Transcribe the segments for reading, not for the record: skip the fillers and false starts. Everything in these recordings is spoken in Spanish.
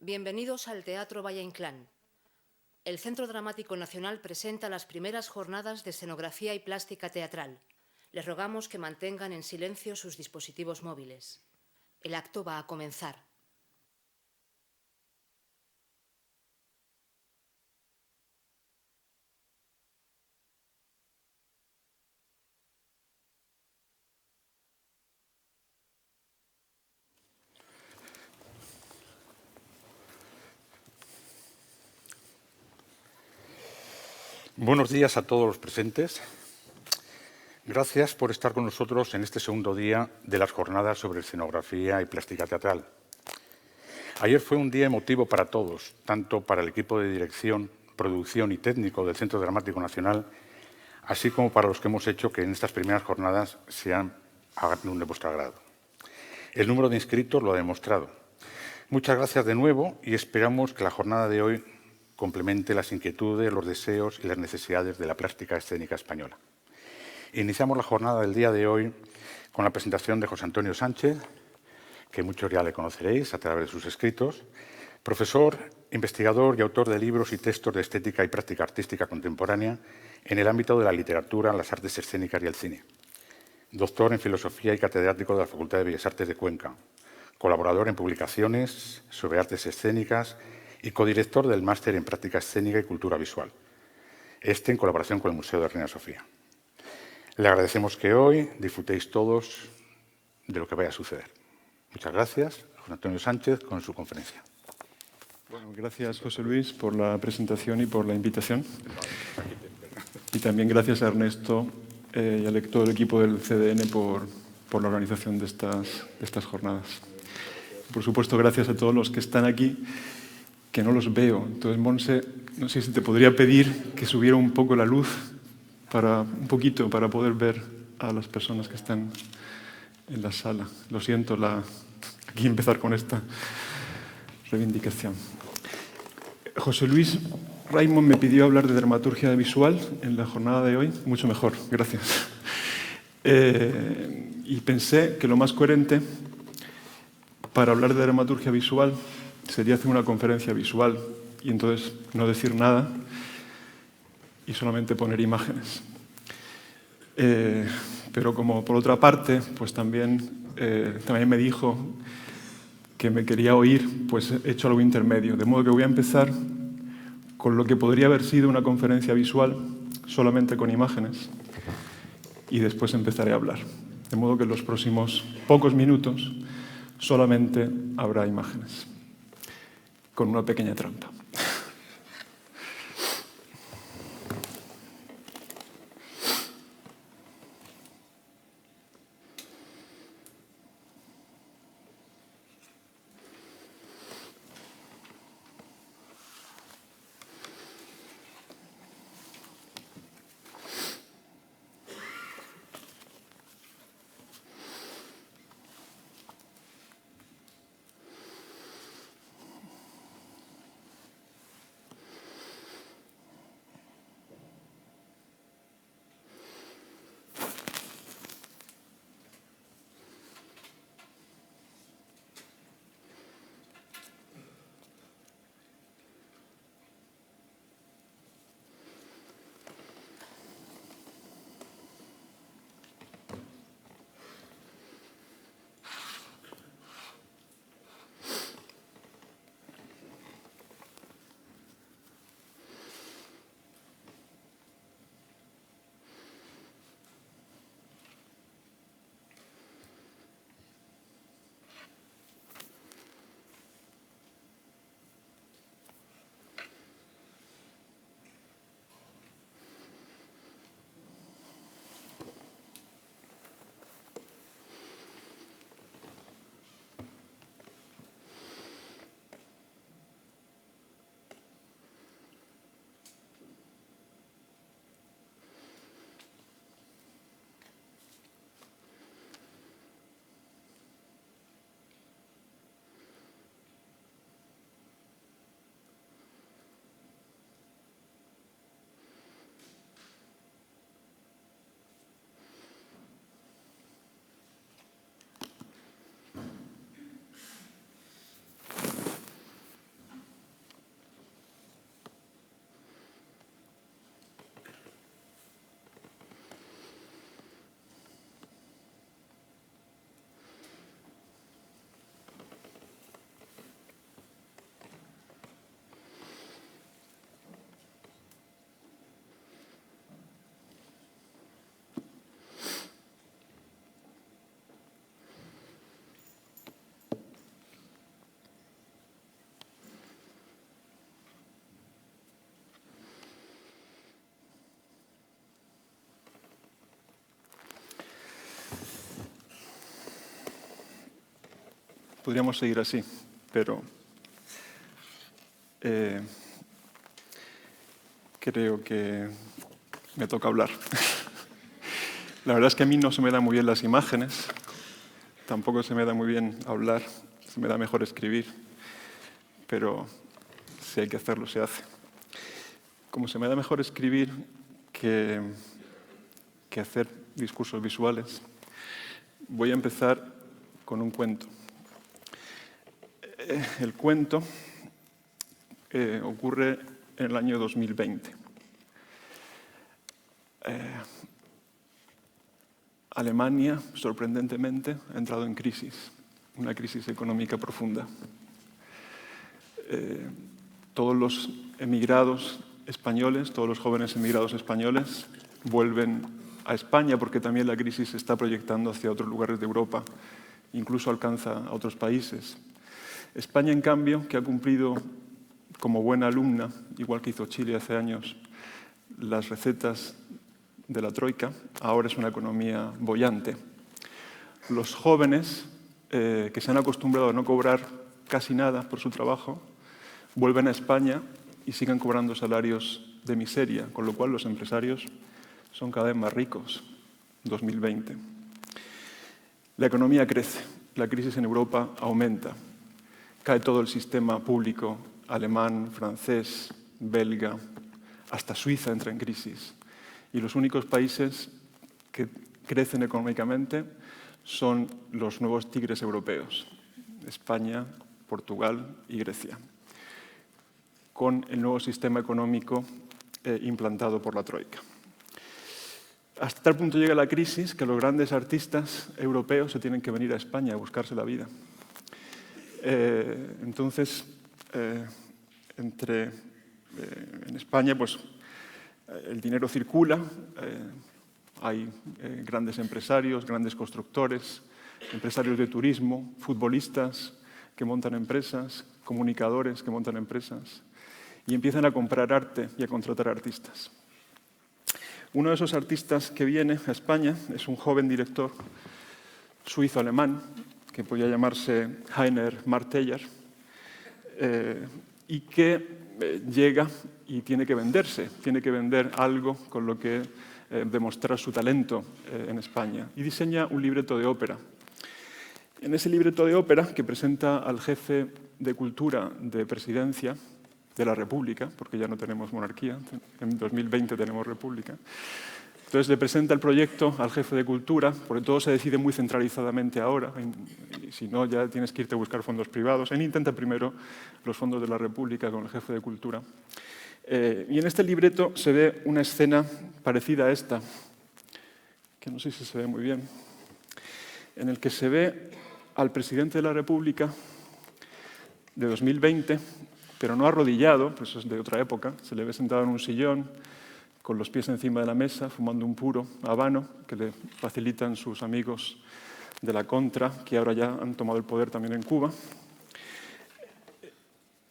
Bienvenidos al Teatro Valle Inclán. El Centro Dramático Nacional presenta las primeras jornadas de escenografía y plástica teatral. Les rogamos que mantengan en silencio sus dispositivos móviles. El acto va a comenzar. Buenos días a todos los presentes. Gracias por estar con nosotros en este segundo día de las jornadas sobre escenografía y plástica teatral. Ayer fue un día emotivo para todos, tanto para el equipo de dirección, producción y técnico del Centro Dramático Nacional, así como para los que hemos hecho que en estas primeras jornadas sean de vuestro agrado. El número de inscritos lo ha demostrado. Muchas gracias de nuevo y esperamos que la jornada de hoy complemente las inquietudes, los deseos y las necesidades de la plástica escénica española. Iniciamos la jornada del día de hoy con la presentación de José Antonio Sánchez, que muchos ya le conoceréis a través de sus escritos, profesor, investigador y autor de libros y textos de estética y práctica artística contemporánea en el ámbito de la literatura, las artes escénicas y el cine. Doctor en filosofía y catedrático de la Facultad de Bellas Artes de Cuenca, colaborador en publicaciones sobre artes escénicas y codirector del máster en práctica escénica y cultura visual, en colaboración con el Museo de Reina Sofía. Le agradecemos que hoy disfrutéis todos de lo que vaya a suceder. Muchas gracias, José Antonio Sánchez, con su conferencia. Bueno, gracias, José Luis, por la presentación y por la invitación. Y también gracias a Ernesto y a todo el equipo del CDN por la organización de estas jornadas. Por supuesto, gracias a todos los que están aquí, que no los veo. Entonces, Monse, no sé si te podría pedir que subiera un poco la luz, un poquito, para poder ver a las personas que están en la sala. Lo siento, aquí empezar con esta reivindicación. José Luis Raimon me pidió hablar de dramaturgia visual en la jornada de hoy. Mucho mejor, gracias. Y pensé que lo más coherente para hablar de dramaturgia visual sería hacer una conferencia visual y entonces no decir nada y solamente poner imágenes. Pero como por otra parte, pues también me dijo que me quería oír, pues he hecho algo intermedio. De modo que voy a empezar con lo que podría haber sido una conferencia visual, solamente con imágenes, y después empezaré a hablar. De modo que en los próximos pocos minutos solamente habrá imágenes, con una pequeña trampa. podríamos seguir así, pero creo que me toca hablar. La verdad es que a mí no se me dan muy bien las imágenes, tampoco se me da muy bien hablar, se me da mejor escribir, pero si hay que hacerlo, se hace. Como se me da mejor escribir que hacer discursos visuales, voy a empezar con un cuento. El cuento ocurre en el año 2020. Alemania, sorprendentemente, ha entrado en crisis, una crisis económica profunda. Todos los emigrados españoles, todos los jóvenes emigrados españoles vuelven a España porque también la crisis se está proyectando hacia otros lugares de Europa, incluso alcanza a otros países. España, en cambio, que ha cumplido como buena alumna, igual que hizo Chile hace años, las recetas de la Troika, ahora es una economía boyante. Los jóvenes que se han acostumbrado a no cobrar casi nada por su trabajo, vuelven a España y siguen cobrando salarios de miseria, con lo cual los empresarios son cada vez más ricos. 2020. La economía crece, la crisis en Europa aumenta, cae todo el sistema público alemán, francés, belga, hasta Suiza entra en crisis. Y los únicos países que crecen económicamente son los nuevos tigres europeos, España, Portugal y Grecia, con el nuevo sistema económico implantado por la Troika. Hasta tal punto llega la crisis que los grandes artistas europeos se tienen que venir a España a buscarse la vida. Entonces, en España, pues, el dinero circula, hay grandes empresarios, grandes constructores, empresarios de turismo, futbolistas que montan empresas, comunicadores que montan empresas, y empiezan a comprar arte y a contratar artistas. Uno de esos artistas que viene a España es un joven director suizo-alemán, que podía llamarse Heiner Marteller, y que llega y tiene que venderse, tiene que vender algo con lo que demostrar su talento en España. Y diseña un libreto de ópera. En ese libreto de ópera, que presenta al jefe de cultura de presidencia de la República, porque ya no tenemos monarquía, en 2020 tenemos república, entonces le presenta el proyecto al jefe de cultura, porque todo se decide muy centralizadamente ahora, y si no ya tienes que irte a buscar fondos privados. Él intenta primero los fondos de la República con el jefe de cultura. Y en este libreto se ve una escena parecida a esta, que no sé si se ve muy bien, en el que se ve al presidente de la República de 2020, pero no arrodillado, pues eso es de otra época, se le ve sentado en un sillón, con los pies encima de la mesa, fumando un puro habano que le facilitan sus amigos de la Contra, que ahora ya han tomado el poder también en Cuba.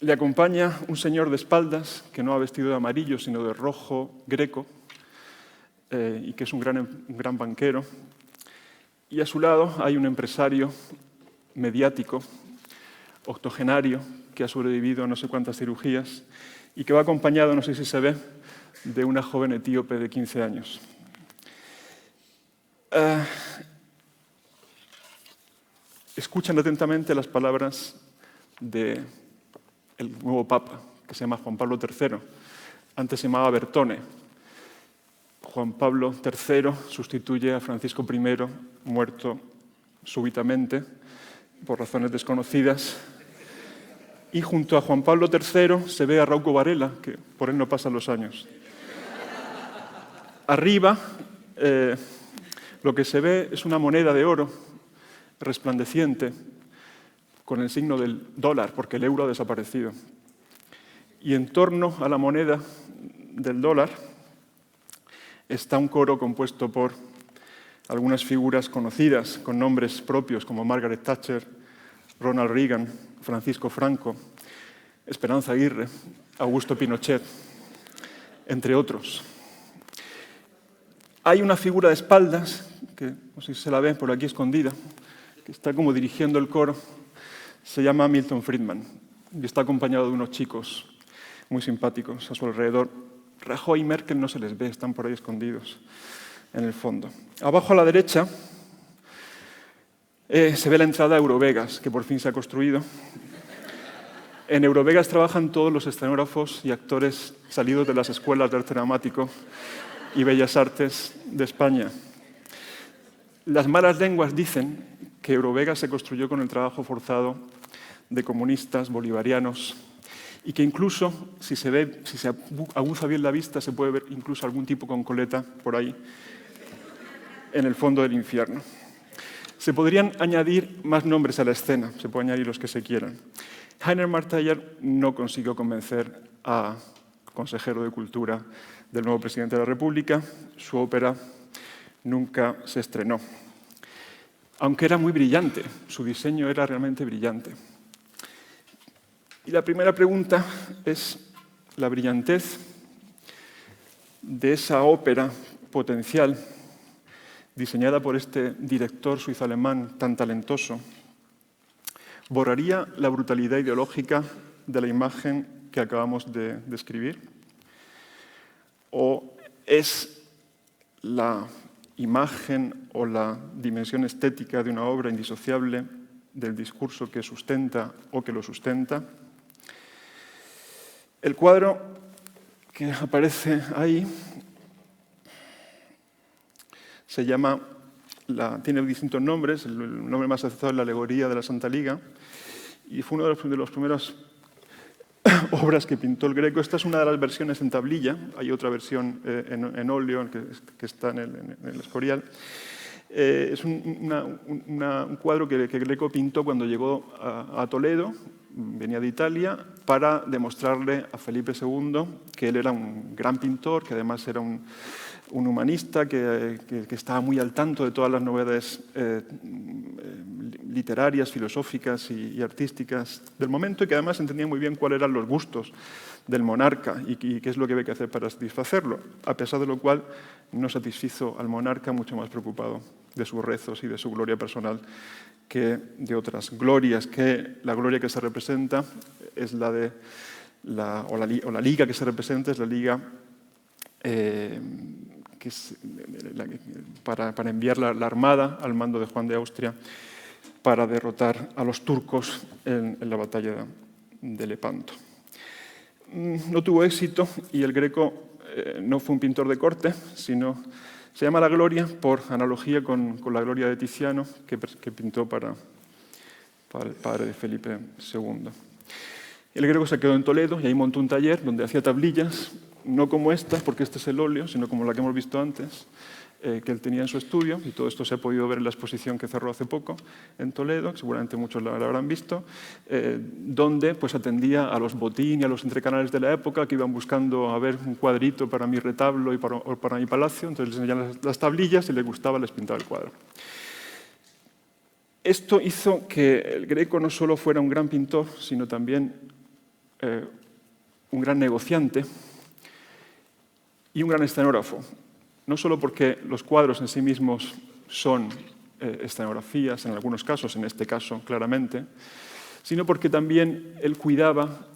Le acompaña un señor de espaldas, que no ha vestido de amarillo, sino de rojo greco, y que es un gran banquero. Y a su lado hay un empresario mediático, octogenario, que ha sobrevivido a no sé cuántas cirugías y que va acompañado, no sé si se ve, de una joven etíope de 15 años. Escuchan atentamente las palabras del nuevo Papa, que se llama Juan Pablo III. Antes se llamaba Bertone. Juan Pablo III sustituye a Francisco I, muerto súbitamente, por razones desconocidas. Y junto a Juan Pablo III se ve a Rauco Varela, que por él no pasan los años. Arriba, lo que se ve es una moneda de oro resplandeciente con el signo del dólar, porque el euro ha desaparecido. Y en torno a la moneda del dólar está un coro compuesto por algunas figuras conocidas con nombres propios como Margaret Thatcher, Ronald Reagan, Francisco Franco, Esperanza Aguirre, Augusto Pinochet, entre otros. Hay una figura de espaldas, que no sé si se la ve por aquí escondida, que está como dirigiendo el coro, Se llama Milton Friedman y está acompañado de unos chicos muy simpáticos a su alrededor. Rajoy y Merkel no se les ve, están por ahí escondidos en el fondo. Abajo a la derecha se ve la entrada a Eurovegas, que por fin se ha construido. En Eurovegas trabajan todos los escenógrafos y actores salidos de las escuelas de arte dramático y bellas artes de España. Las malas lenguas dicen que Eurovegas se construyó con el trabajo forzado de comunistas bolivarianos y que incluso, si se aguza bien la vista, se puede ver incluso algún tipo con coleta por ahí, en el fondo del infierno. Se podrían añadir más nombres a la escena, se pueden añadir los que se quieran. Heiner Marteller no consiguió convencer al consejero de Cultura del nuevo presidente de la República. Su ópera nunca se estrenó. Aunque era muy brillante, su diseño era realmente brillante. Y la primera pregunta es la brillantez de esa ópera potencial diseñada por este director suizo-alemán tan talentoso. ¿Borraría la brutalidad ideológica de la imagen que acabamos de describir? ¿O es la imagen o la dimensión estética de una obra indisociable del discurso que sustenta o que lo sustenta? El cuadro que aparece ahí se llama, tiene distintos nombres, el nombre más aceptado es la alegoría de la Santa Liga, y fue una de las primeras obras que pintó el Greco. Esta es una de las versiones en tablilla, hay otra versión en óleo que está en el Escorial. Es un cuadro que Greco pintó cuando llegó a Toledo, venía de Italia, para demostrarle a Felipe II que él era un gran pintor, que además era un humanista, que estaba muy al tanto de todas las novedades literarias, filosóficas y artísticas del momento, y que además entendía muy bien cuáles eran los gustos del monarca y qué es lo que había que hacer para satisfacerlo, a pesar de lo cual no satisfizo al monarca, mucho más preocupado de sus rezos y de su gloria personal que de otras glorias, que la gloria que se representa es la liga que se representa es la liga para enviar la armada al mando de Juan de Austria para derrotar a los turcos en la batalla de Lepanto. No tuvo éxito y el Greco no fue un pintor de corte, sino se llama La Gloria por analogía con la Gloria de Tiziano que pintó para el padre de Felipe II. El Greco se quedó en Toledo y ahí montó un taller donde hacía tablillas, no como esta, porque este es el óleo, sino como la que hemos visto antes, que él tenía en su estudio, y todo esto se ha podido ver en la exposición que cerró hace poco en Toledo, que seguramente muchos la habrán visto, donde pues, atendía a los botín y a los entrecanales de la época que iban buscando a ver un cuadrito para mi retablo y para mi palacio, entonces les enseñaban las tablillas y les gustaba, les pintaba el cuadro. Esto hizo que el Greco no solo fuera un gran pintor, sino también un gran negociante y un gran escenógrafo. No solo porque los cuadros en sí mismos son escenografías, en algunos casos, en este caso claramente, sino porque también él cuidaba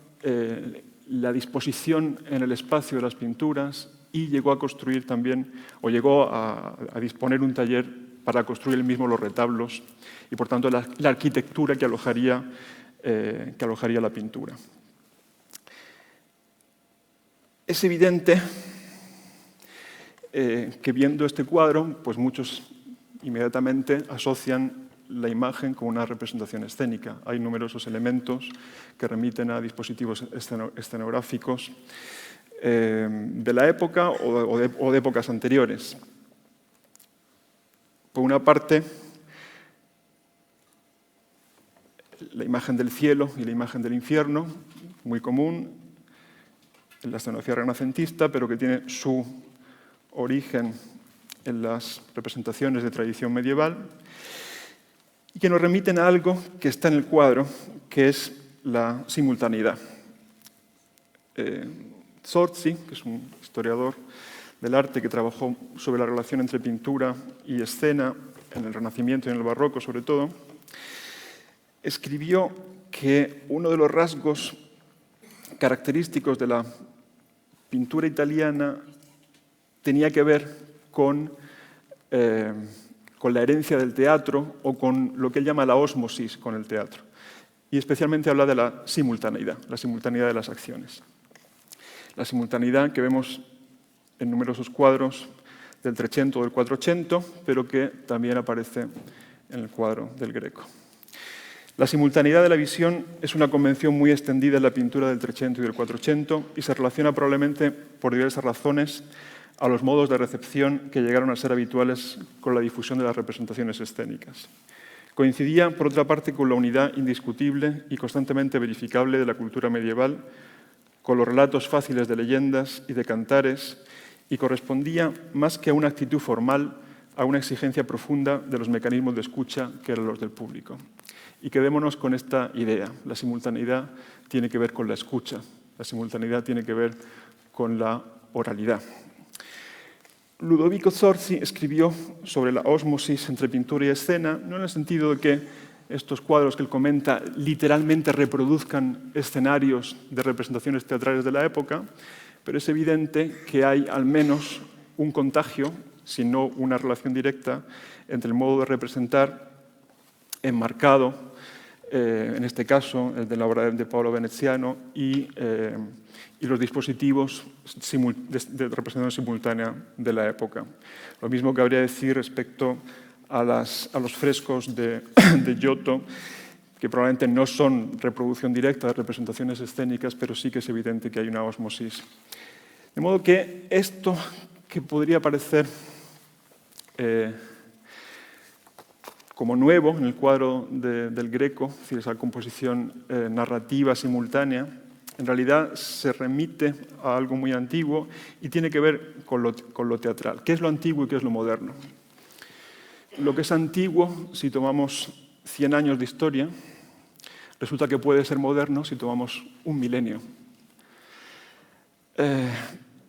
la disposición en el espacio de las pinturas y llegó a construir también, o llegó a disponer un taller para construir él mismo los retablos y, por tanto, la arquitectura que alojaría la pintura. Es evidente que viendo este cuadro, pues muchos inmediatamente asocian la imagen con una representación escénica. Hay numerosos elementos que remiten a dispositivos escenográficos de la época o de épocas anteriores. Por una parte, la imagen del cielo y la imagen del infierno, muy común en la escenografía renacentista, pero que tiene su origen en las representaciones de tradición medieval y que nos remiten a algo que está en el cuadro, que es la simultaneidad. Zorzi, que es un historiador del arte que trabajó sobre la relación entre pintura y escena en el Renacimiento y en el Barroco sobre todo, escribió que uno de los rasgos característicos de la pintura italiana tenía que ver con la herencia del teatro o con lo que él llama la ósmosis con el teatro. Y especialmente habla de la simultaneidad de las acciones. La simultaneidad que vemos en numerosos cuadros del Trecento o del Quattrocento, pero que también aparece en el cuadro del Greco. La simultaneidad de la visión es una convención muy extendida en la pintura del Trecento y del Quattrocento y se relaciona probablemente, por diversas razones, a los modos de recepción que llegaron a ser habituales con la difusión de las representaciones escénicas. Coincidía, por otra parte, con la unidad indiscutible y constantemente verificable de la cultura medieval, con los relatos fáciles de leyendas y de cantares, y correspondía, más que a una actitud formal, a una exigencia profunda de los mecanismos de escucha que eran los del público. Y quedémonos con esta idea. La simultaneidad tiene que ver con la escucha, la simultaneidad tiene que ver con la oralidad. Ludovico Zorzi escribió sobre la ósmosis entre pintura y escena, no en el sentido de que estos cuadros que él comenta literalmente reproduzcan escenarios de representaciones teatrales de la época, pero es evidente que hay al menos un contagio, si no una relación directa, entre el modo de representar enmarcado, en este caso el de la obra de Paolo Veneziano, y los dispositivos de representación simultánea de la época. Lo mismo cabría decir respecto a los frescos de Giotto, que probablemente no son reproducción directa de representaciones escénicas, pero sí que es evidente que hay una ósmosis. De modo que esto que podría parecer como nuevo en el cuadro del Greco, es decir, esa composición narrativa simultánea, en realidad se remite a algo muy antiguo y tiene que ver con lo teatral. ¿Qué es lo antiguo y qué es lo moderno? Lo que es antiguo, si tomamos 100 años de historia, resulta que puede ser moderno si tomamos un milenio.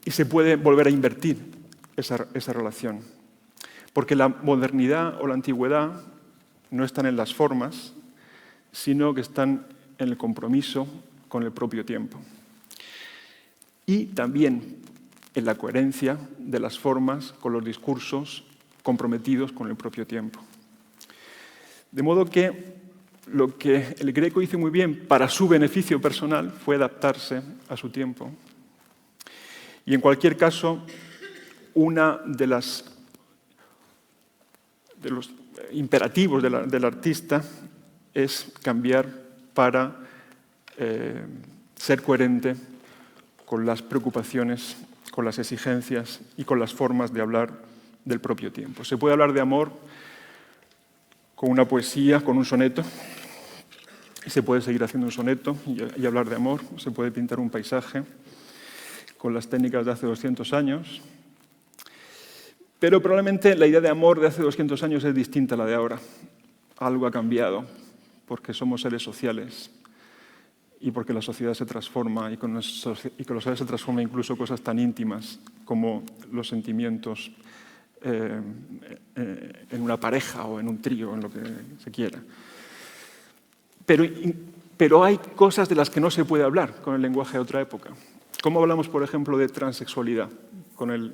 Y se puede volver a invertir esa relación. Porque la modernidad o la antigüedad no están en las formas, sino que están en el compromiso con el propio tiempo. Y también en la coherencia de las formas con los discursos comprometidos con el propio tiempo. De modo que lo que el Greco hizo muy bien para su beneficio personal fue adaptarse a su tiempo. Y en cualquier caso, una de los imperativos del artista es cambiar para ser coherente con las preocupaciones, con las exigencias y con las formas de hablar del propio tiempo. Se puede hablar de amor con una poesía, con un soneto, y se puede seguir haciendo un soneto y hablar de amor. Se puede pintar un paisaje con las técnicas de hace 200 años, pero probablemente la idea de amor de hace 200 años es distinta a la de ahora. Algo ha cambiado, porque somos seres sociales y porque la sociedad se transforma y con la sociedad se transforma incluso cosas tan íntimas como los sentimientos en una pareja o en un trío, en lo que se quiera. Pero hay cosas de las que no se puede hablar con el lenguaje de otra época. ¿Cómo hablamos, por ejemplo, de transexualidad con el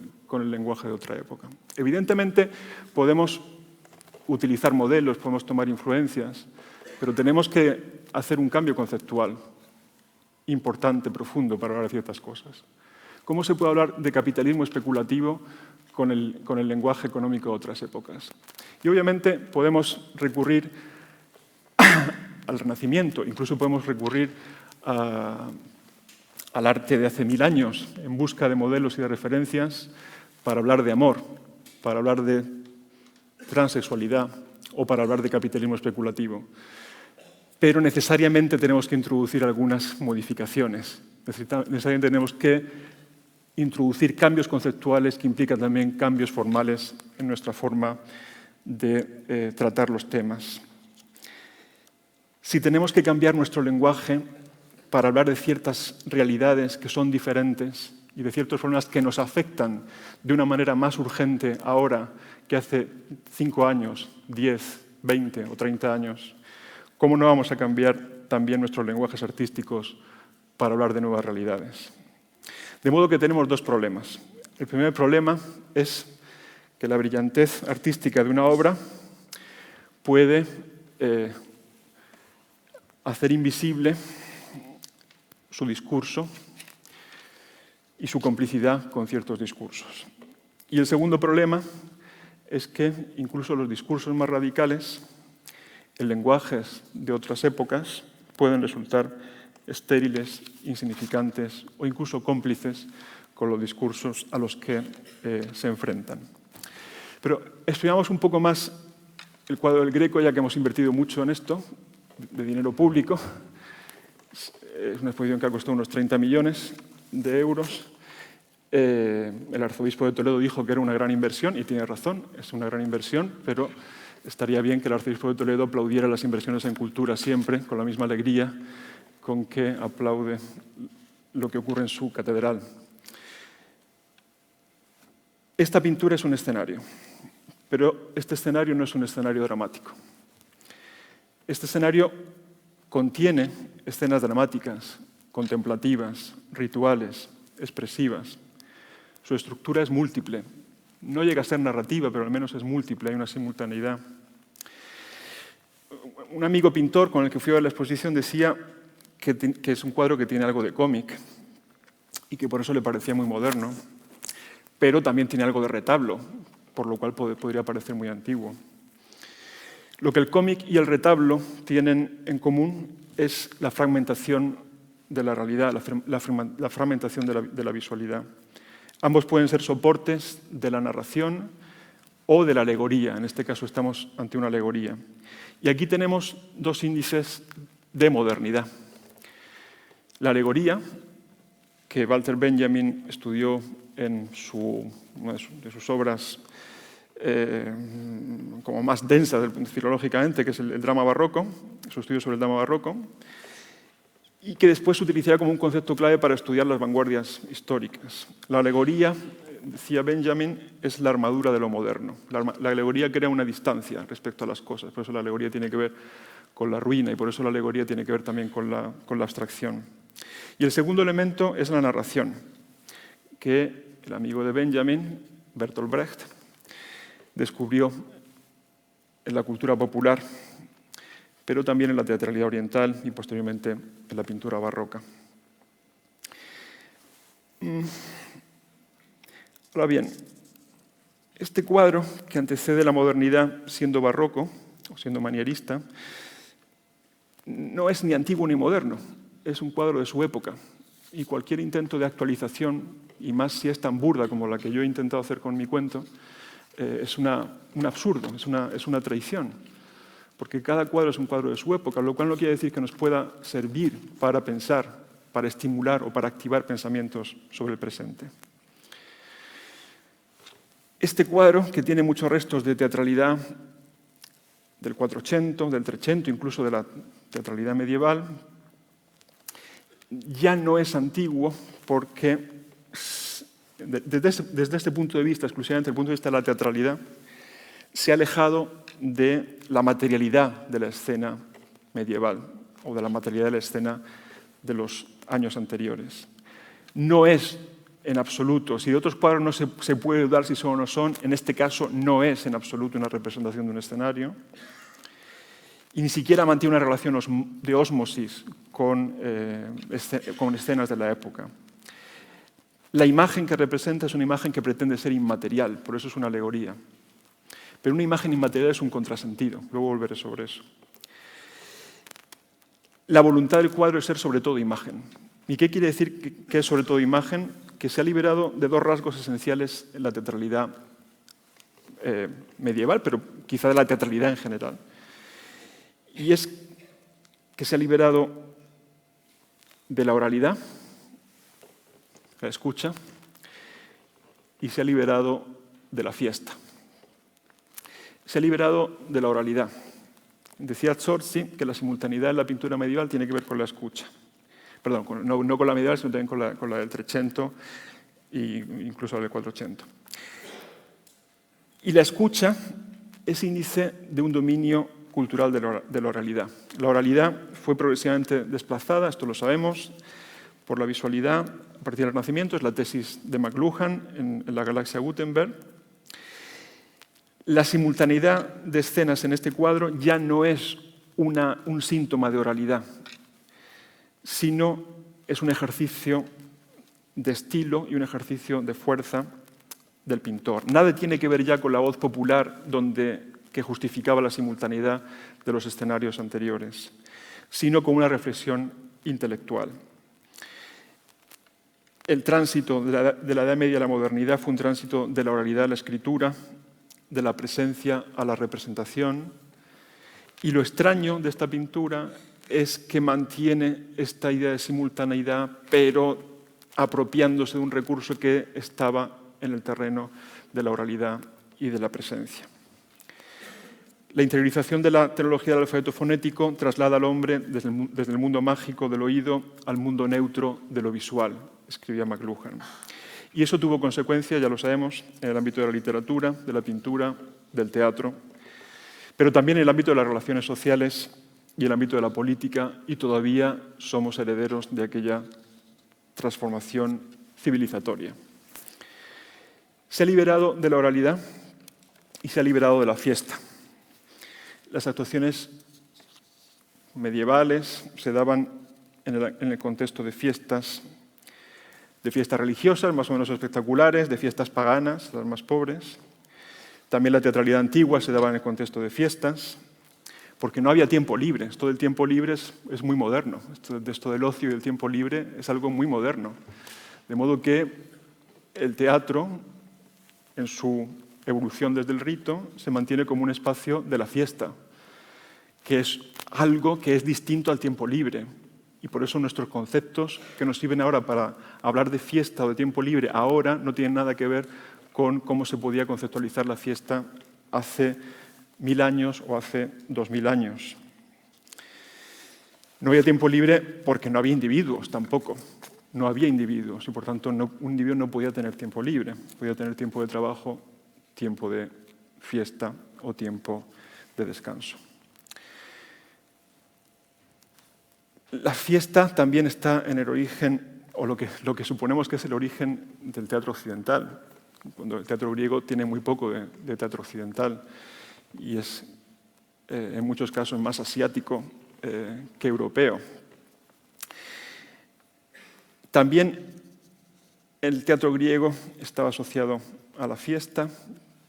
lenguaje de otra época? Evidentemente podemos utilizar modelos, podemos tomar influencias, pero tenemos que hacer un cambio conceptual importante, profundo, para hablar de ciertas cosas. ¿Cómo se puede hablar de capitalismo especulativo con el lenguaje económico de otras épocas? Y obviamente podemos recurrir al Renacimiento, incluso podemos recurrir al arte de hace 1000 años en busca de modelos y de referencias para hablar de amor, para hablar de transexualidad o para hablar de capitalismo especulativo. Pero necesariamente tenemos que introducir algunas modificaciones. Necesariamente tenemos que introducir cambios conceptuales que implican también cambios formales en nuestra forma de tratar los temas. Si tenemos que cambiar nuestro lenguaje para hablar de ciertas realidades que son diferentes y de ciertos problemas que nos afectan de una manera más urgente ahora que hace 5 años, 10, 20 o 30 años, ¿cómo no vamos a cambiar también nuestros lenguajes artísticos para hablar de nuevas realidades. De modo que tenemos dos problemas. El primer problema es que la brillantez artística de una obra puede hacer invisible su discurso y su complicidad con ciertos discursos. Y el segundo problema es que incluso los discursos más radicales, en lenguajes de otras épocas, pueden resultar estériles, insignificantes o incluso cómplices con los discursos a los que se enfrentan. Pero estudiamos un poco más el cuadro del Greco, ya que hemos invertido mucho en esto, de dinero público. Es una exposición que ha costado unos 30 millones de euros. El arzobispo de Toledo dijo que era una gran inversión, y tiene razón, es una gran inversión, pero estaría bien que el arzobispo de Toledo aplaudiera las inversiones en cultura siempre, con la misma alegría con que aplaude lo que ocurre en su catedral. Esta pintura es un escenario, pero este escenario no es un escenario dramático. Este escenario contiene escenas dramáticas, contemplativas, rituales, expresivas. Su estructura es múltiple. No llega a ser narrativa, pero al menos es múltiple, hay una simultaneidad. Un amigo pintor con el que fui a ver la exposición decía que es un cuadro que tiene algo de cómic y que por eso le parecía muy moderno, pero también tiene algo de retablo, por lo cual podría parecer muy antiguo. Lo que el cómic y el retablo tienen en común es la fragmentación de la realidad, la fragmentación de la visualidad. Ambos pueden ser soportes de la narración o de la alegoría. En este caso estamos ante una alegoría. Y aquí tenemos dos índices de modernidad. La alegoría, que Walter Benjamin estudió en una de sus obras como más densa filológicamente, que es el drama barroco, su estudio sobre el drama barroco, y que después se utilizaría como un concepto clave para estudiar las vanguardias históricas. La alegoría, decía Benjamin, es la armadura de lo moderno. La alegoría crea una distancia respecto a las cosas, por eso la alegoría tiene que ver con la ruina y por eso la alegoría tiene que ver también con la abstracción. Y el segundo elemento es la narración, que el amigo de Benjamin, Bertolt Brecht, descubrió en la cultura popular, pero también en la teatralidad oriental y posteriormente en la pintura barroca. Ahora bien, este cuadro, que antecede la modernidad siendo barroco o siendo manierista, no es ni antiguo ni moderno, es un cuadro de su época. Y cualquier intento de actualización, y más si es tan burda como la que yo he intentado hacer con mi cuento, es un absurdo, es una traición. Porque cada cuadro es un cuadro de su época, lo cual no quiere decir que nos pueda servir para pensar, para estimular o para activar pensamientos sobre el presente. Este cuadro, que tiene muchos restos de teatralidad del 400, del 300, incluso de la teatralidad medieval, ya no es antiguo porque desde este punto de vista, exclusivamente desde el punto de vista de la teatralidad, se ha alejado de la materialidad de la escena medieval o de la materialidad de la escena de los años anteriores. No es en absoluto, si de otros cuadros no se puede dudar si son o no son, en este caso no es en absoluto una representación de un escenario y ni siquiera mantiene una relación de ósmosis con escenas de la época. La imagen que representa es una imagen que pretende ser inmaterial, por eso es una alegoría. Pero una imagen inmaterial es un contrasentido, luego volveré sobre eso. La voluntad del cuadro es ser sobre todo imagen. ¿Y qué quiere decir que es sobre todo imagen? Que se ha liberado de dos rasgos esenciales en la teatralidad medieval, pero quizá de la teatralidad en general. Y es que se ha liberado de la oralidad, la escucha, y se ha liberado de la fiesta. Se ha liberado de la oralidad. Decía Zorzi que la simultaneidad en la pintura medieval tiene que ver con la escucha. Perdón, no con la medieval, sino también con la del 300 e incluso la del 400. Y la escucha es índice de un dominio cultural de la oralidad. La oralidad fue progresivamente desplazada, esto lo sabemos, por la visualidad a partir del Renacimiento, es la tesis de McLuhan en la galaxia Gutenberg. La simultaneidad de escenas en este cuadro ya no es un síntoma de oralidad, sino es un ejercicio de estilo y un ejercicio de fuerza del pintor. Nada tiene que ver ya con la voz popular que justificaba la simultaneidad de los escenarios anteriores, sino con una reflexión intelectual. El tránsito de la Edad Media a la modernidad fue un tránsito de la oralidad a la escritura, de la presencia a la representación, y lo extraño de esta pintura es que mantiene esta idea de simultaneidad, pero apropiándose de un recurso que estaba en el terreno de la oralidad y de la presencia. La interiorización de la tecnología del alfabeto fonético traslada al hombre desde el mundo mágico del oído al mundo neutro de lo visual, escribía McLuhan. Y eso tuvo consecuencias, ya lo sabemos, en el ámbito de la literatura, de la pintura, del teatro, pero también en el ámbito de las relaciones sociales y el ámbito de la política, y todavía somos herederos de aquella transformación civilizatoria. Se ha liberado de la oralidad y se ha liberado de la fiesta. Las actuaciones medievales se daban en el contexto de fiestas religiosas, más o menos espectaculares, de fiestas paganas, las más pobres. También la teatralidad antigua se daba en el contexto de fiestas, porque no había tiempo libre. Esto del tiempo libre es muy moderno. Esto del ocio y del tiempo libre es algo muy moderno. De modo que el teatro, en su evolución desde el rito, se mantiene como un espacio de la fiesta, que es algo que es distinto al tiempo libre. Y por eso nuestros conceptos que nos sirven ahora para hablar de fiesta o de tiempo libre ahora no tienen nada que ver con cómo se podía conceptualizar la fiesta hace 1000 años o hace 2000 años. No había tiempo libre porque no había individuos tampoco. No había individuos y por tanto un individuo no podía tener tiempo libre. Podía tener tiempo de trabajo, tiempo de fiesta o tiempo de descanso. La fiesta también está en el origen, o lo que suponemos que es el origen del teatro occidental, cuando el teatro griego tiene muy poco de teatro occidental y es en muchos casos más asiático que europeo. También el teatro griego estaba asociado a la fiesta,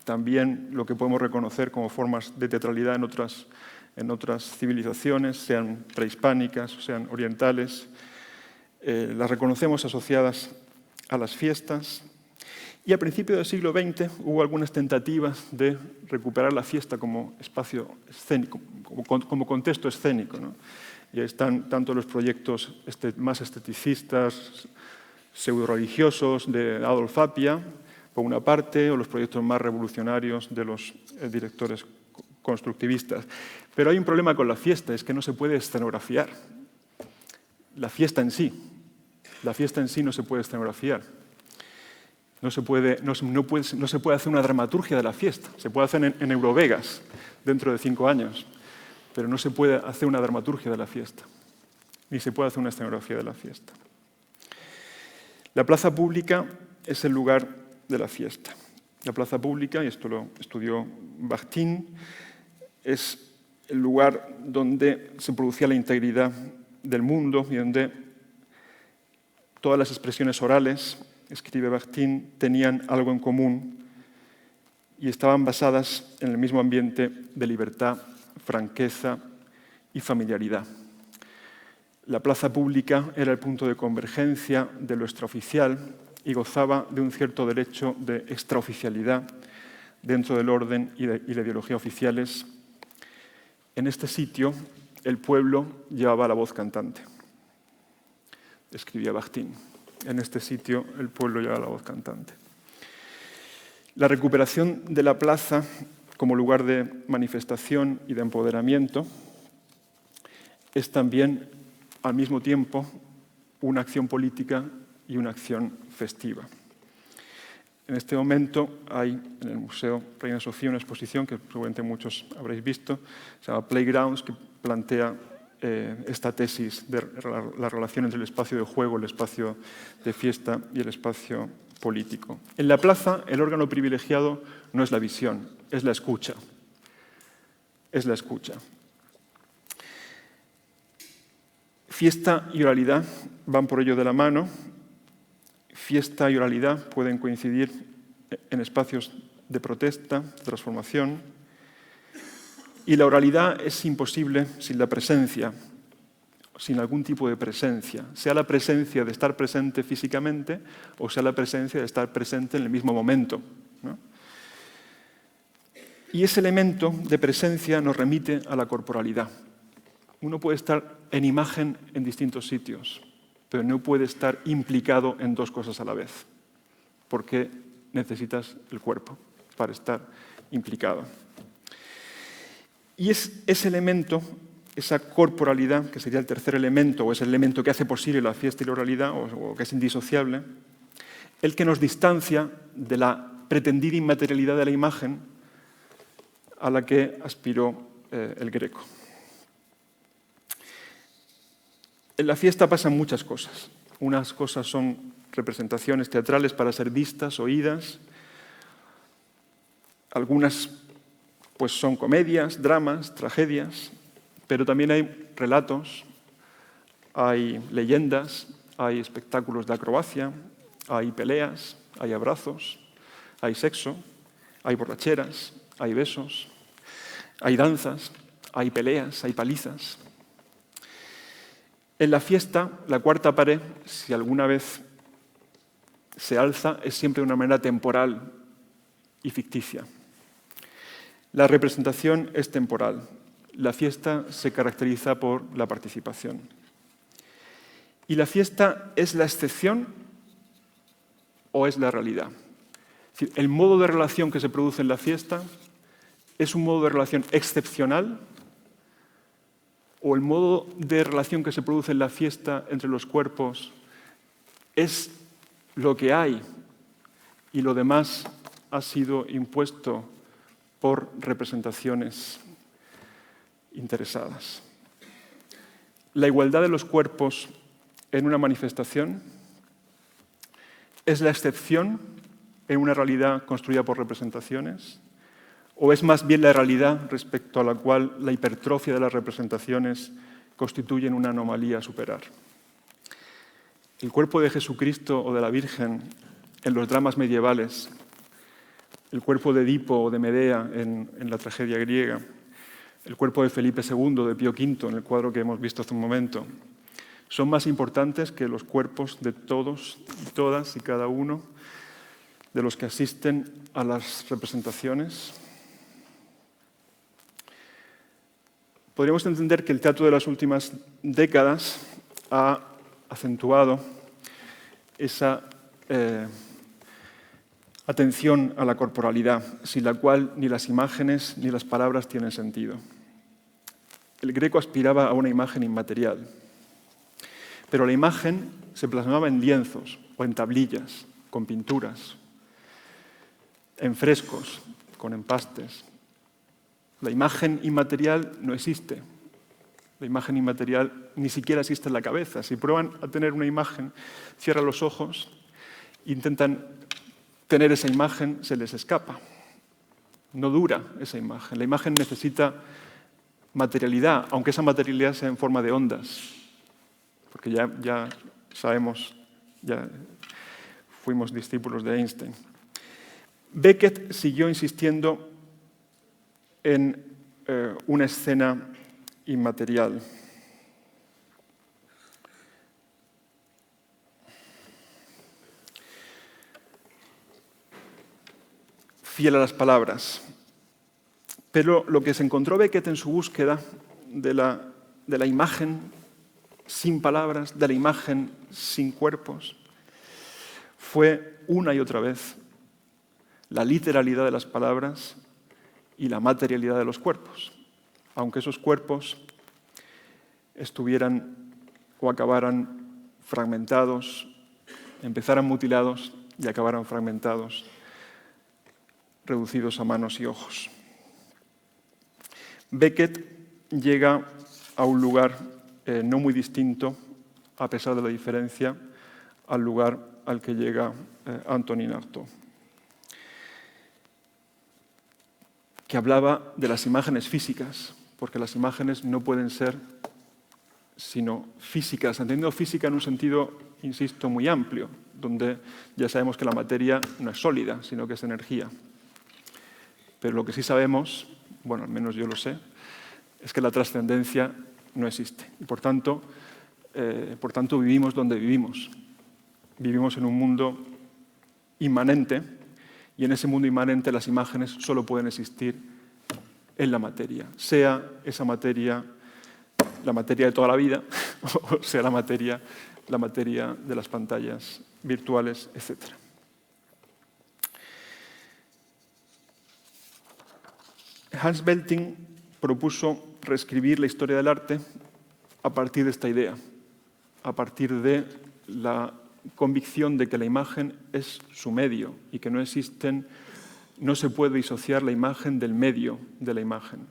también lo que podemos reconocer como formas de teatralidad en otras civilizaciones, sean prehispánicas o sean orientales, las reconocemos asociadas a las fiestas. Y a principios del siglo XX hubo algunas tentativas de recuperar la fiesta como espacio escénico, como contexto escénico, ¿no? Y ahí están tanto los proyectos más esteticistas, pseudo-religiosos de Adolf Appia, por una parte, o los proyectos más revolucionarios de los directores constructivistas. Pero hay un problema con la fiesta, es que no se puede escenografiar. La fiesta en sí no se puede escenografiar. No se puede hacer una dramaturgia de la fiesta. Se puede hacer en Eurovegas dentro de 5 años, pero no se puede hacer una dramaturgia de la fiesta, ni se puede hacer una escenografía de la fiesta. La plaza pública es el lugar de la fiesta. La plaza pública, y esto lo estudió Bakhtin, es el lugar donde se producía la integridad del mundo y donde todas las expresiones orales, escribe Bakhtin, tenían algo en común y estaban basadas en el mismo ambiente de libertad, franqueza y familiaridad. La plaza pública era el punto de convergencia de lo extraoficial y gozaba de un cierto derecho de extraoficialidad dentro del orden y la ideología oficiales. En este sitio, el pueblo llevaba la voz cantante, escribía Bakhtin. En este sitio, el pueblo llevaba la voz cantante. La recuperación de la plaza como lugar de manifestación y de empoderamiento es también, al mismo tiempo, una acción política y una acción festiva. En este momento hay en el Museo Reina Sofía una exposición que seguramente muchos habréis visto, se llama Playgrounds, que plantea esta tesis de la relación entre el espacio de juego, el espacio de fiesta y el espacio político. En la plaza, el órgano privilegiado no es la visión, es la escucha. Es la escucha. Fiesta y oralidad van por ello de la mano. Fiesta y oralidad pueden coincidir en espacios de protesta, transformación. Y la oralidad es imposible sin la presencia, sin algún tipo de presencia, sea la presencia de estar presente físicamente o sea la presencia de estar presente en el mismo momento, ¿no? Y ese elemento de presencia nos remite a la corporalidad. Uno puede estar en imagen en distintos sitios, pero no puede estar implicado en dos cosas a la vez, porque necesitas el cuerpo para estar implicado. Y es ese elemento, esa corporalidad, que sería el tercer elemento, o es el elemento que hace posible la fiesta y la oralidad, o que es indisociable, el que nos distancia de la pretendida inmaterialidad de la imagen a la que aspiró el Greco. En la fiesta pasan muchas cosas. Unas cosas son representaciones teatrales para ser vistas, oídas. Algunas pues son comedias, dramas, tragedias, pero también hay relatos, hay leyendas, hay espectáculos de acrobacia, hay peleas, hay abrazos, hay sexo, hay borracheras, hay besos, hay danzas, hay peleas, hay palizas. En la fiesta, la cuarta pared, si alguna vez se alza, es siempre de una manera temporal y ficticia. La representación es temporal. La fiesta se caracteriza por la participación. ¿Y la fiesta es la excepción o es la realidad? Es decir, ¿el modo de relación que se produce en la fiesta es un modo de relación excepcional o el modo de relación que se produce en la fiesta entre los cuerpos es lo que hay y lo demás ha sido impuesto por representaciones interesadas? La igualdad de los cuerpos en una manifestación es la excepción en una realidad construida por representaciones, o es más bien la realidad respecto a la cual la hipertrofia de las representaciones constituyen una anomalía a superar. El cuerpo de Jesucristo o de la Virgen en los dramas medievales, el cuerpo de Edipo o de Medea en la tragedia griega, el cuerpo de Felipe II, de Pío V, en el cuadro que hemos visto hace un momento, son más importantes que los cuerpos de todos y todas y cada uno de los que asisten a las representaciones. Podríamos entender que el teatro de las últimas décadas ha acentuado esa atención a la corporalidad, sin la cual ni las imágenes ni las palabras tienen sentido. El Greco aspiraba a una imagen inmaterial, pero la imagen se plasmaba en lienzos o en tablillas, con pinturas, en frescos, con empastes. La imagen inmaterial no existe. La imagen inmaterial ni siquiera existe en la cabeza. Si prueban a tener una imagen, cierran los ojos, intentan tener esa imagen, se les escapa. No dura esa imagen. La imagen necesita materialidad, aunque esa materialidad sea en forma de ondas. Porque ya sabemos, ya fuimos discípulos de Einstein. Beckett siguió insistiendo en una escena inmaterial. Fiel a las palabras. Pero lo que se encontró Beckett en su búsqueda de la imagen sin palabras, de la imagen sin cuerpos, fue una y otra vez la literalidad de las palabras y la materialidad de los cuerpos, aunque esos cuerpos estuvieran o acabaran fragmentados, empezaran mutilados y acabaran fragmentados, reducidos a manos y ojos. Beckett llega a un lugar no muy distinto, a pesar de la diferencia, al lugar al que llega Antonin Artaud, que hablaba de las imágenes físicas, porque las imágenes no pueden ser sino físicas, entendiendo física en un sentido, insisto, muy amplio, donde ya sabemos que la materia no es sólida, sino que es energía. Pero lo que sí sabemos, bueno, al menos yo lo sé, es que la trascendencia no existe. Y por tanto, vivimos donde vivimos. Vivimos en un mundo inmanente, y en ese mundo inmanente las imágenes solo pueden existir en la materia, sea esa materia la materia de toda la vida, o sea la materia de las pantallas virtuales, etc. Hans Belting propuso reescribir la historia del arte a partir de esta idea, a partir de la convicción de que la imagen es su medio y que no se puede disociar la imagen del medio de la imagen.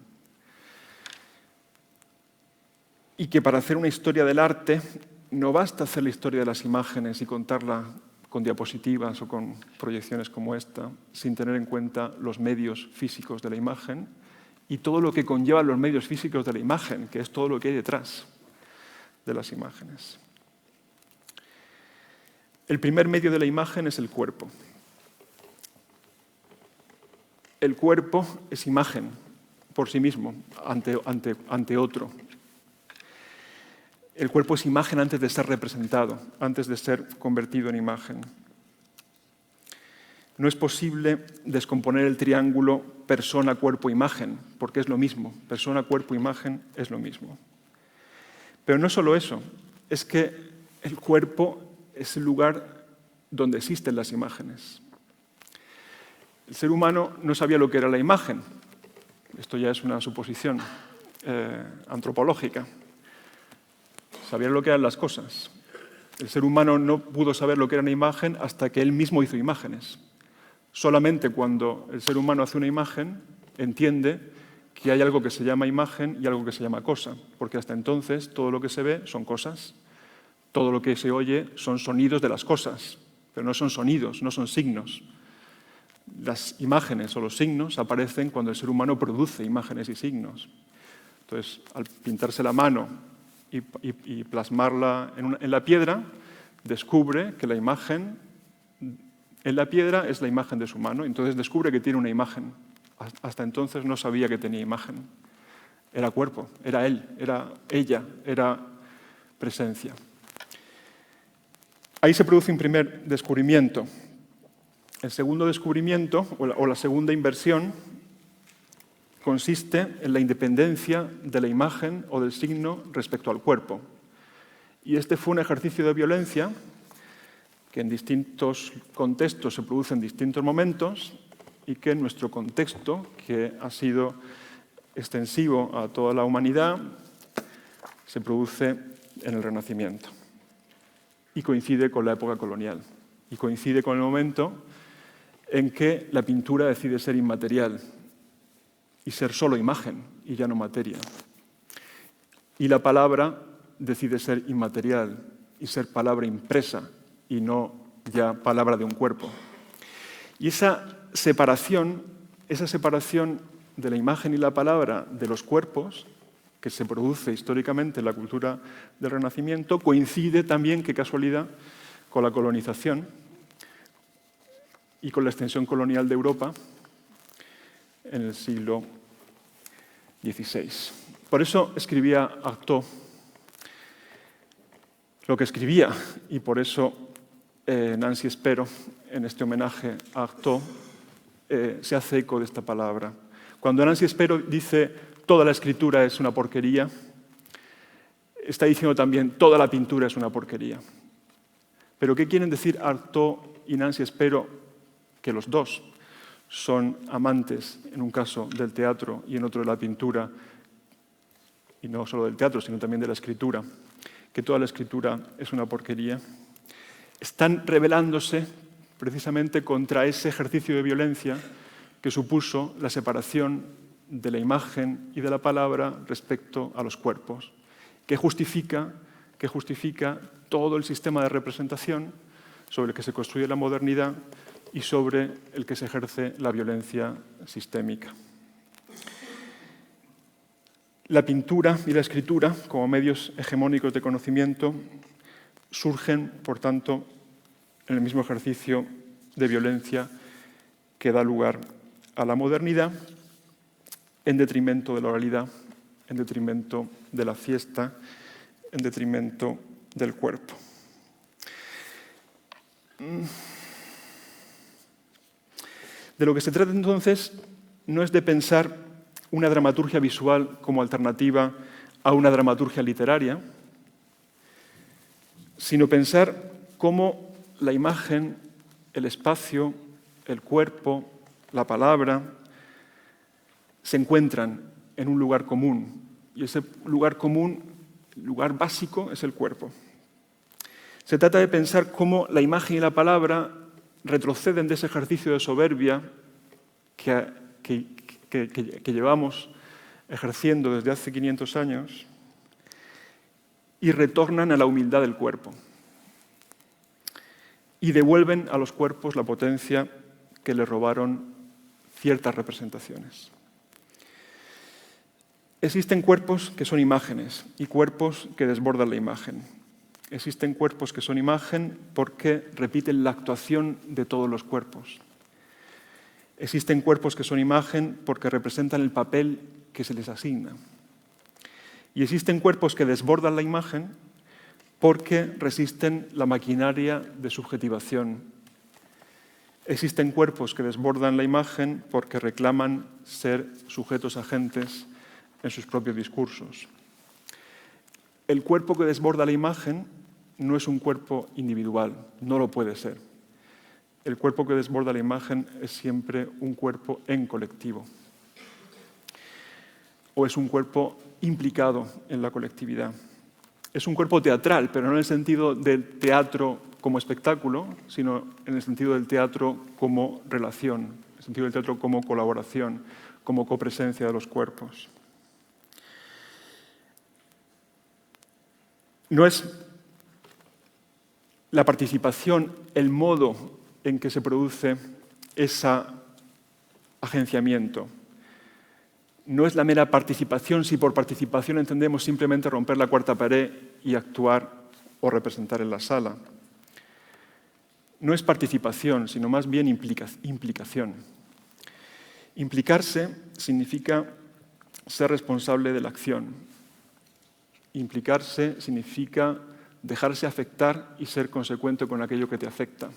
Y que para hacer una historia del arte no basta hacer la historia de las imágenes y contarla con diapositivas o con proyecciones como esta, sin tener en cuenta los medios físicos de la imagen y todo lo que conllevan los medios físicos de la imagen, que es todo lo que hay detrás de las imágenes. El primer medio de la imagen es el cuerpo. El cuerpo es imagen por sí mismo, ante otro. El cuerpo es imagen antes de ser representado, antes de ser convertido en imagen. No es posible descomponer el triángulo persona, cuerpo, imagen, porque es lo mismo. Persona, cuerpo, imagen es lo mismo. Pero no solo eso, es que el cuerpo es el lugar donde existen las imágenes. El ser humano no sabía lo que era la imagen. Esto ya es una suposición antropológica. Sabía lo que eran las cosas. El ser humano no pudo saber lo que era una imagen hasta que él mismo hizo imágenes. Solamente cuando el ser humano hace una imagen, entiende que hay algo que se llama imagen y algo que se llama cosa, porque hasta entonces todo lo que se ve son cosas, todo lo que se oye son sonidos de las cosas, pero no son sonidos, no son signos. Las imágenes o los signos aparecen cuando el ser humano produce imágenes y signos. Entonces, al pintarse la mano y plasmarla en la piedra, descubre que la imagen en la piedra es la imagen de su mano, entonces descubre que tiene una imagen. Hasta entonces no sabía que tenía imagen. Era cuerpo, era él, era ella, era presencia. Ahí se produce un primer descubrimiento. El segundo descubrimiento, o la segunda inversión, consiste en la independencia de la imagen o del signo respecto al cuerpo. Y este fue un ejercicio de violencia que en distintos contextos se produce en distintos momentos y que en nuestro contexto, que ha sido extensivo a toda la humanidad, se produce en el Renacimiento. Y coincide con la época colonial. Y coincide con el momento en que la pintura decide ser inmaterial y ser solo imagen y ya no materia. Y la palabra decide ser inmaterial y ser palabra impresa y no ya palabra de un cuerpo. Y esa separación de la imagen y la palabra de los cuerpos, que se produce históricamente en la cultura del Renacimiento, coincide también, qué casualidad, con la colonización y con la extensión colonial de Europa en el siglo XVI. Por eso escribía Artaud lo que escribía, y por eso Nancy Spero, en este homenaje a Artaud, se hace eco de esta palabra. Cuando Nancy Spero dice toda la escritura es una porquería, está diciendo también toda la pintura es una porquería. ¿Pero qué quieren decir Artaud y Nancy Spero? Que los dos son amantes, en un caso del teatro y en otro de la pintura, y no solo del teatro, sino también de la escritura, que toda la escritura es una porquería. Están rebelándose precisamente contra ese ejercicio de violencia que supuso la separación de la imagen y de la palabra respecto a los cuerpos, que justifica todo el sistema de representación sobre el que se construye la modernidad y sobre el que se ejerce la violencia sistémica. La pintura y la escritura, como medios hegemónicos de conocimiento, surgen, por tanto, en el mismo ejercicio de violencia que da lugar a la modernidad, en detrimento de la oralidad, en detrimento de la fiesta, en detrimento del cuerpo. De lo que se trata entonces no es de pensar una dramaturgia visual como alternativa a una dramaturgia literaria, sino pensar cómo la imagen, el espacio, el cuerpo, la palabra, se encuentran en un lugar común. Y ese lugar común, lugar básico, es el cuerpo. Se trata de pensar cómo la imagen y la palabra retroceden de ese ejercicio de soberbia que llevamos ejerciendo desde hace 500 años y retornan a la humildad del cuerpo. Y devuelven a los cuerpos la potencia que le robaron ciertas representaciones. Existen cuerpos que son imágenes y cuerpos que desbordan la imagen. Existen cuerpos que son imagen porque repiten la actuación de todos los cuerpos. Existen cuerpos que son imagen porque representan el papel que se les asigna. Y existen cuerpos que desbordan la imagen porque resisten la maquinaria de subjetivación. Existen cuerpos que desbordan la imagen porque reclaman ser sujetos agentes en sus propios discursos. El cuerpo que desborda la imagen no es un cuerpo individual, no lo puede ser. El cuerpo que desborda la imagen es siempre un cuerpo en colectivo. O es un cuerpo implicado en la colectividad. Es un cuerpo teatral, pero no en el sentido del teatro como espectáculo, sino en el sentido del teatro como relación, en el sentido del teatro como colaboración, como copresencia de los cuerpos. No es la participación, el modo en que se produce ese agenciamiento. No es la mera participación, si por participación entendemos simplemente romper la cuarta pared y actuar o representar en la sala. No es participación, sino más bien implicación. Implicarse significa ser responsable de la acción. Implicarse significa dejarse afectar y ser consecuente con aquello que te afecta.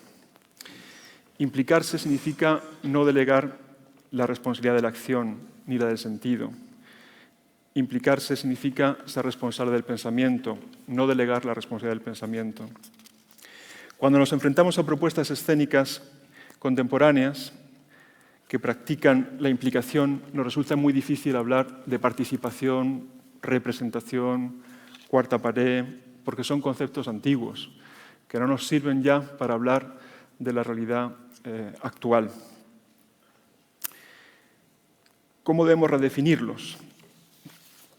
Implicarse significa no delegar la responsabilidad de la acción ni la del sentido. Implicarse significa ser responsable del pensamiento, no delegar la responsabilidad del pensamiento. Cuando nos enfrentamos a propuestas escénicas contemporáneas que practican la implicación, nos resulta muy difícil hablar de participación, representación, cuarta pared, porque son conceptos antiguos, que no nos sirven ya para hablar de la realidad actual. ¿Cómo debemos redefinirlos?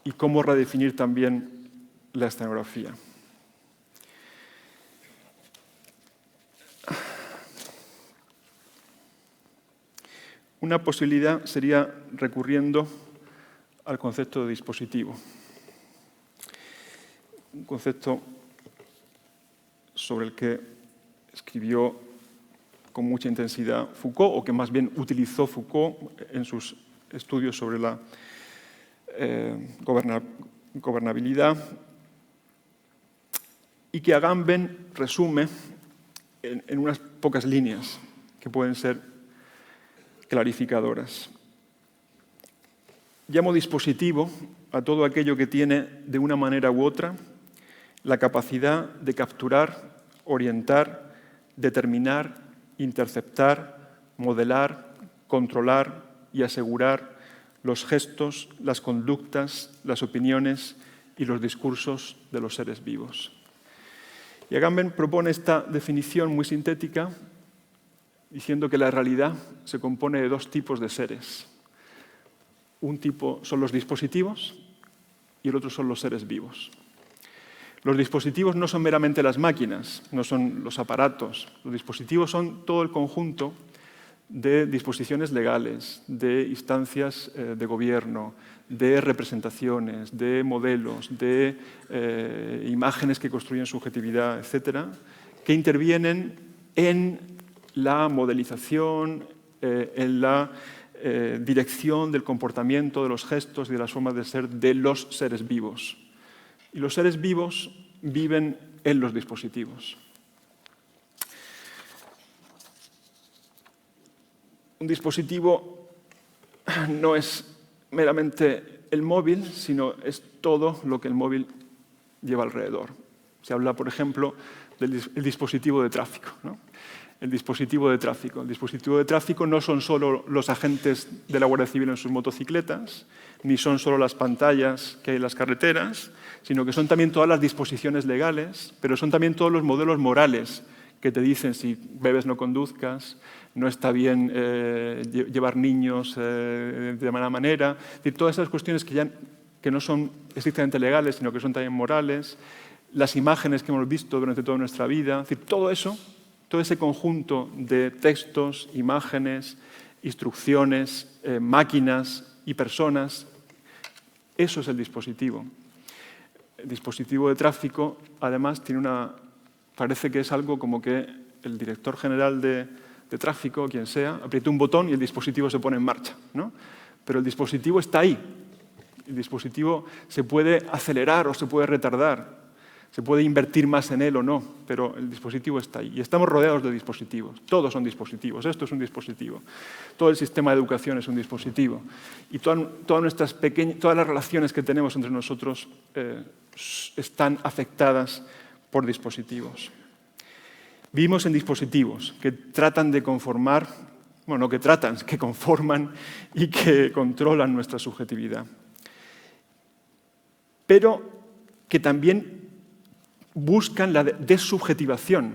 Y cómo redefinir también la escenografía. Una posibilidad sería recurriendo al concepto de dispositivo. Un concepto sobre el que escribió con mucha intensidad Foucault, o que más bien utilizó Foucault en sus estudios sobre la gobernabilidad, y que Agamben resume en unas pocas líneas que pueden ser clarificadoras. Llamo dispositivo a todo aquello que tiene, de una manera u otra, la capacidad de capturar, orientar, determinar, interceptar, modelar, controlar y asegurar los gestos, las conductas, las opiniones y los discursos de los seres vivos. Y Agamben propone esta definición muy sintética, diciendo que la realidad se compone de dos tipos de seres. Un tipo son los dispositivos y el otro son los seres vivos. Los dispositivos no son meramente las máquinas, no son los aparatos. Los dispositivos son todo el conjunto de disposiciones legales, de instancias de gobierno, de representaciones, de modelos, de imágenes que construyen subjetividad, etcétera, que intervienen en la modelización, en la dirección del comportamiento, de los gestos y de las formas de ser de los seres vivos. Y los seres vivos viven en los dispositivos. Un dispositivo no es meramente el móvil, sino es todo lo que el móvil lleva alrededor. Se habla, por ejemplo, del dispositivo de tráfico, ¿no? El dispositivo de tráfico. El dispositivo de tráfico no son solo los agentes de la Guardia Civil en sus motocicletas, ni son solo las pantallas que hay en las carreteras, sino que son también todas las disposiciones legales, pero son también todos los modelos morales que te dicen si bebes no conduzcas, no está bien llevar niños de mala manera. Es decir, todas esas cuestiones que no son estrictamente legales, sino que son también morales, las imágenes que hemos visto durante toda nuestra vida, es decir, todo eso, todo ese conjunto de textos, imágenes, instrucciones, máquinas y personas, eso es el dispositivo. El dispositivo de tráfico, además, parece que es algo como que el director general de tráfico, quien sea, aprieta un botón y el dispositivo se pone en marcha, ¿no? Pero el dispositivo está ahí. El dispositivo se puede acelerar o se puede retardar. Se puede invertir más en él o no, pero el dispositivo está ahí. Y estamos rodeados de dispositivos. Todos son dispositivos. Esto es un dispositivo. Todo el sistema de educación es un dispositivo. Y todas las relaciones que tenemos entre nosotros están afectadas por dispositivos. Vivimos en dispositivos que tratan de conformar, bueno, no que tratan, que conforman y que controlan nuestra subjetividad. Pero que también buscan la desubjetivación.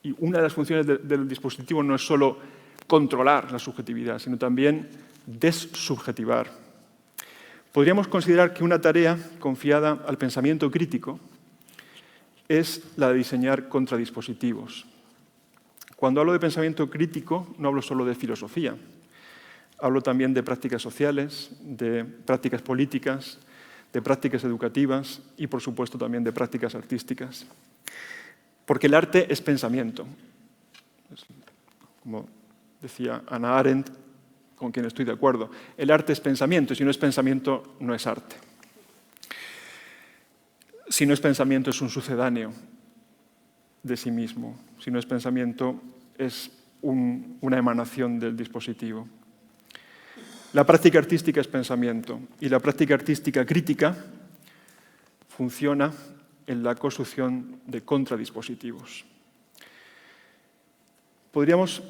Y una de las funciones del dispositivo no es solo controlar la subjetividad, sino también dessubjetivar. Podríamos considerar que una tarea confiada al pensamiento crítico es la de diseñar contradispositivos. Cuando hablo de pensamiento crítico, no hablo solo de filosofía. Hablo también de prácticas sociales, de prácticas políticas, de prácticas educativas y, por supuesto, también de prácticas artísticas. Porque el arte es pensamiento. Como decía Hannah Arendt, con quien estoy de acuerdo, el arte es pensamiento, y si no es pensamiento, no es arte. Si no es pensamiento, es un sucedáneo de sí mismo. Si no es pensamiento, es una emanación del dispositivo. La práctica artística es pensamiento y la práctica artística crítica funciona en la construcción de contradispositivos. Podríamos,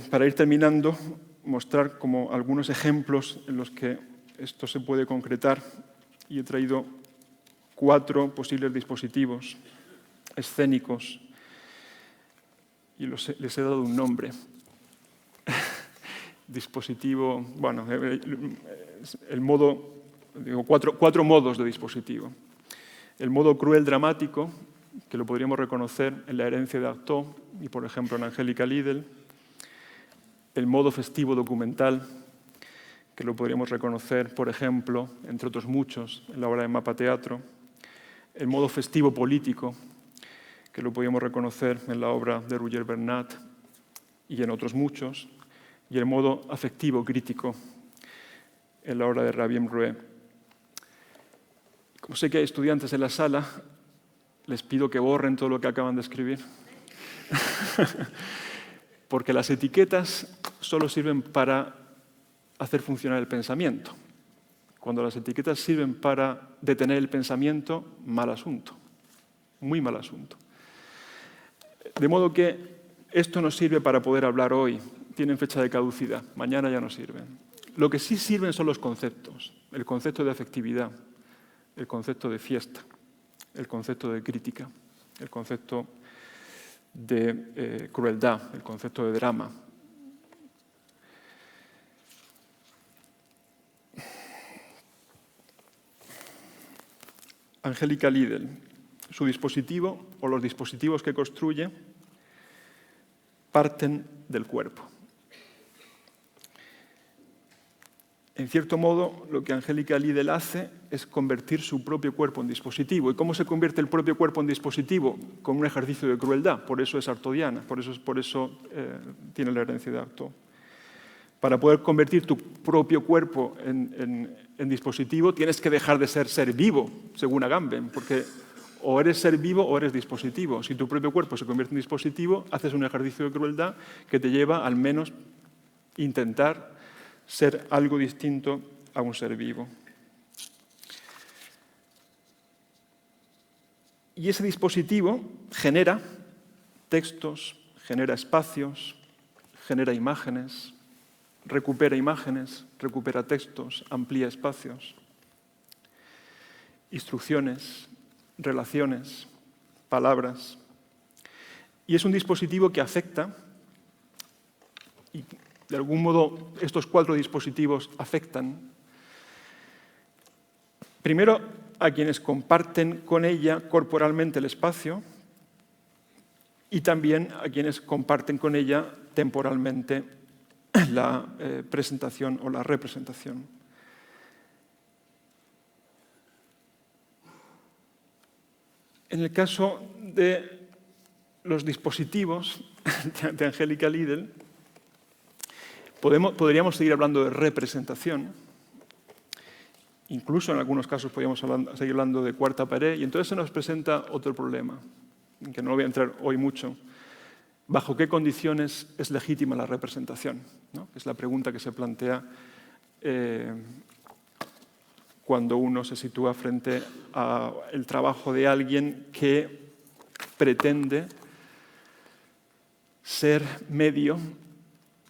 para ir terminando, mostrar como algunos ejemplos en los que esto se puede concretar y he traído 4 posibles dispositivos escénicos y les he dado un nombre. Dispositivo, bueno, el modo, digo, cuatro modos de dispositivo. El modo cruel dramático, que lo podríamos reconocer en la herencia de Artaud y, por ejemplo, en Angélica Lidl. El modo festivo documental, que lo podríamos reconocer, por ejemplo, entre otros muchos, en la obra de Mapa Teatro. El modo festivo político, que lo podríamos reconocer en la obra de Roger Bernat y en otros muchos. Y el modo afectivo crítico en la obra de Rabien Roué. Como sé que hay estudiantes en la sala, les pido que borren todo lo que acaban de escribir. Porque las etiquetas solo sirven para hacer funcionar el pensamiento. Cuando las etiquetas sirven para detener el pensamiento, mal asunto, muy mal asunto. De modo que esto nos sirve para poder hablar hoy. Tienen fecha de caducidad, mañana ya no sirven. Lo que sí sirven son los conceptos, el concepto de afectividad, el concepto de fiesta, el concepto de crítica, el concepto de crueldad, el concepto de drama. Angélica Lidl. Su dispositivo o los dispositivos que construye parten del cuerpo. En cierto modo, lo que Angélica Lidl hace es convertir su propio cuerpo en dispositivo. ¿Y cómo se convierte el propio cuerpo en dispositivo? Con un ejercicio de crueldad. Por eso es artodiana, por eso tiene la herencia de Artaud. Para poder convertir tu propio cuerpo en dispositivo, tienes que dejar de ser vivo, según Agamben, porque o eres ser vivo o eres dispositivo. Si tu propio cuerpo se convierte en dispositivo, haces un ejercicio de crueldad que te lleva al menos intentar ser algo distinto a un ser vivo. Y ese dispositivo genera textos, genera espacios, genera imágenes, recupera textos, amplía espacios, instrucciones, relaciones, palabras. Y es un dispositivo que afecta, y de algún modo estos 4 dispositivos afectan, primero a quienes comparten con ella corporalmente el espacio y también a quienes comparten con ella temporalmente la presentación o la representación. En el caso de los dispositivos de Angélica Lidl, podríamos seguir hablando de representación. Incluso en algunos casos podríamos seguir hablando de cuarta pared, y entonces se nos presenta otro problema, en que no voy a entrar hoy mucho. ¿Bajo qué condiciones es legítima la representación? ¿No? Es la pregunta que se plantea cuando uno se sitúa frente al trabajo de alguien que pretende ser medio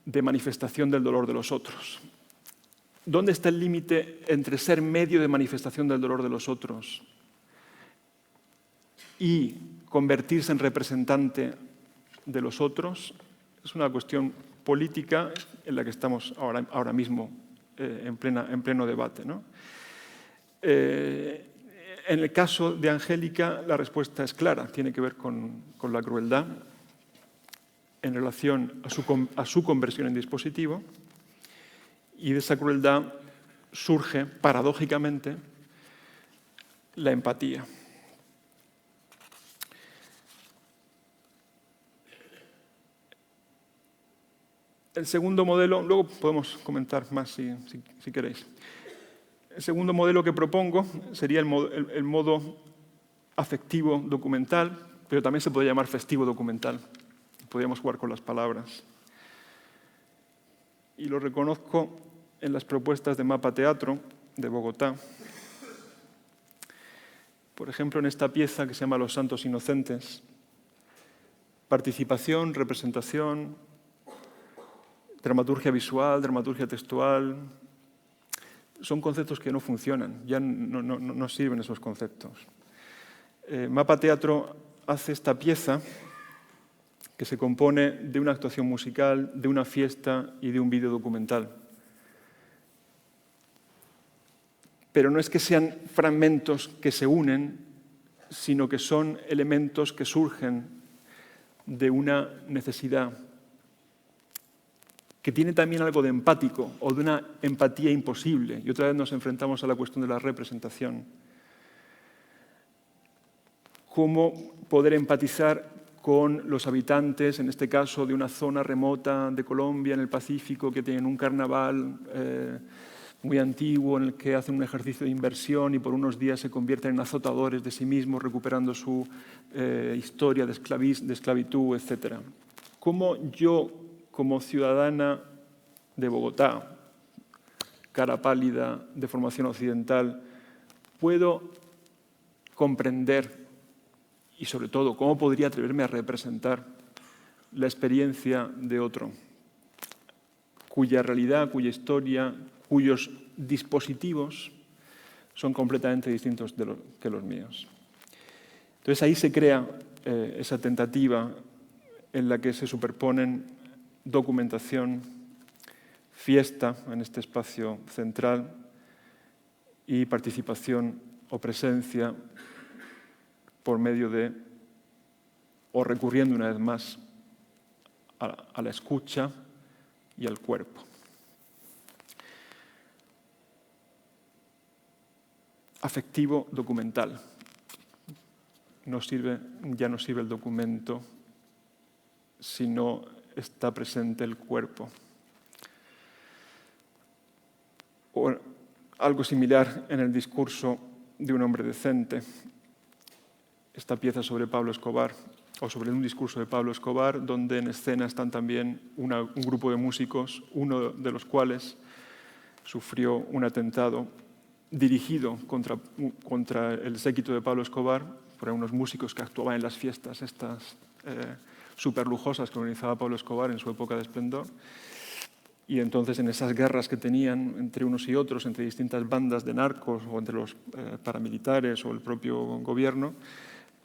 de manifestación del dolor de los otros. ¿Dónde está el límite entre ser medio de manifestación del dolor de los otros y convertirse en representante de los otros? Es una cuestión política en la que estamos ahora mismo en pleno debate, ¿no? En el caso de Angélica, la respuesta es clara, tiene que ver con la crueldad en relación a su conversión en dispositivo, y de esa crueldad surge, paradójicamente, la empatía. El segundo modelo, luego podemos comentar más si queréis. El segundo modelo que propongo sería el modo afectivo documental, pero también se puede llamar festivo documental. Podríamos jugar con las palabras. Y lo reconozco en las propuestas de Mapa Teatro de Bogotá. Por ejemplo, en esta pieza que se llama Los Santos Inocentes. Participación, representación, dramaturgia visual, dramaturgia textual. Son conceptos que no funcionan, ya no sirven esos conceptos. Mapa Teatro hace esta pieza que se compone de una actuación musical, de una fiesta y de un vídeo documental. Pero no es que sean fragmentos que se unen, sino que son elementos que surgen de una necesidad que tiene también algo de empático o de una empatía imposible. Y otra vez nos enfrentamos a la cuestión de la representación. Cómo poder empatizar con los habitantes, en este caso de una zona remota de Colombia, en el Pacífico, que tienen un carnaval muy antiguo en el que hacen un ejercicio de inversión y por unos días se convierten en azotadores de sí mismos, recuperando su historia de esclavitud, etc. ¿Cómo yo, como ciudadana de Bogotá, cara pálida, de formación occidental, puedo comprender y, sobre todo, cómo podría atreverme a representar la experiencia de otro, cuya realidad, cuya historia, cuyos dispositivos son completamente distintos que los míos? Entonces ahí se crea esa tentativa en la que se superponen documentación, fiesta en este espacio central y participación o presencia por medio de, o recurriendo una vez más, a la escucha y al cuerpo. Afectivo documental. Ya no sirve el documento si no está presente el cuerpo. O algo similar en el discurso de un hombre decente. Esta pieza sobre Pablo Escobar, o sobre un discurso de Pablo Escobar, donde en escena están también un grupo de músicos, uno de los cuales sufrió un atentado dirigido contra el séquito de Pablo Escobar por unos músicos que actuaban en las fiestas estas superlujosas que organizaba Pablo Escobar en su época de esplendor. Y entonces en esas guerras que tenían entre unos y otros, entre distintas bandas de narcos o entre los paramilitares o el propio gobierno,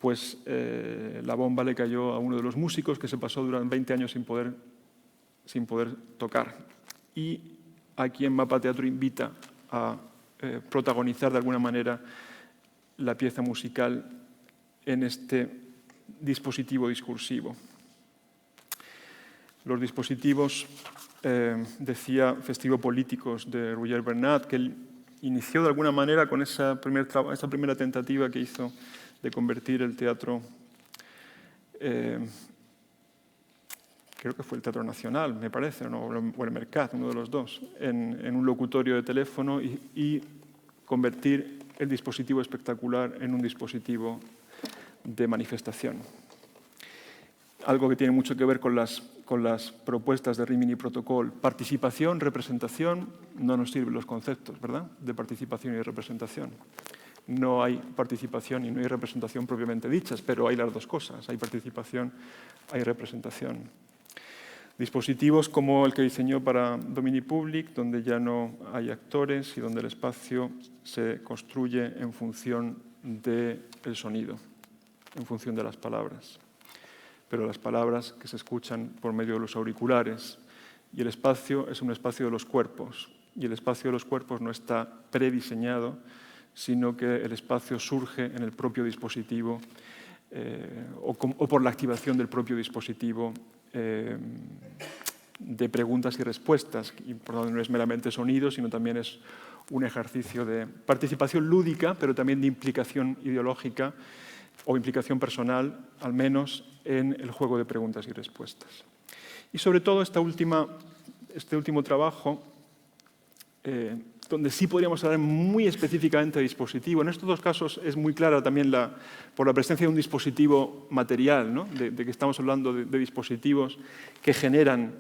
pues la bomba le cayó a uno de los músicos que se pasó durante 20 años sin poder tocar. Y aquí en Mapa Teatro invita a protagonizar de alguna manera la pieza musical en este dispositivo discursivo. Los dispositivos, decía Festivo Políticos de Roger Bernat, que él inició de alguna manera con esa primera tentativa que hizo de convertir el teatro, creo que fue el Teatro Nacional, me parece, o el Mercat, uno de los dos, en un locutorio de teléfono y convertir el dispositivo espectacular en un dispositivo de manifestación. Algo que tiene mucho que ver con las propuestas de Rimini Protocol. Participación, representación, no nos sirven los conceptos, ¿verdad?, de participación y representación. No hay participación y no hay representación propiamente dichas, pero hay las dos cosas. Hay participación, hay representación. Dispositivos como el que diseñó para Domini Public, donde ya no hay actores y donde el espacio se construye en función del sonido, en función de las palabras. Pero las palabras que se escuchan por medio de los auriculares. Y el espacio es un espacio de los cuerpos. Y el espacio de los cuerpos no está prediseñado, sino que el espacio surge en el propio dispositivo o por la activación del propio dispositivo de preguntas y respuestas. Y por lo tanto no es meramente sonido, sino también es un ejercicio de participación lúdica, pero también de implicación ideológica o implicación personal, al menos en el juego de preguntas y respuestas. Y sobre todo este último trabajo, donde sí podríamos hablar muy específicamente de dispositivo. En estos dos casos es muy clara también por la presencia de un dispositivo material, ¿no?, de que estamos hablando de dispositivos que generan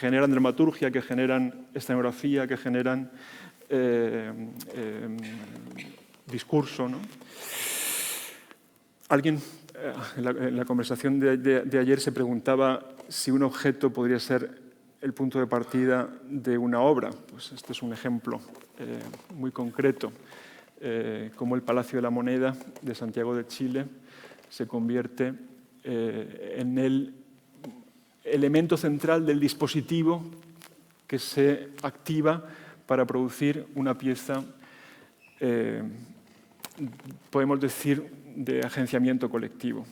dramaturgia, que generan escenografía, que generan discurso, ¿no? Alguien en la conversación de ayer se preguntaba si un objeto podría ser el punto de partida de una obra. Pues este es un ejemplo muy concreto, como el Palacio de la Moneda de Santiago de Chile se convierte en el elemento central del dispositivo que se activa para producir una pieza, podemos decir, de agenciamiento colectivo.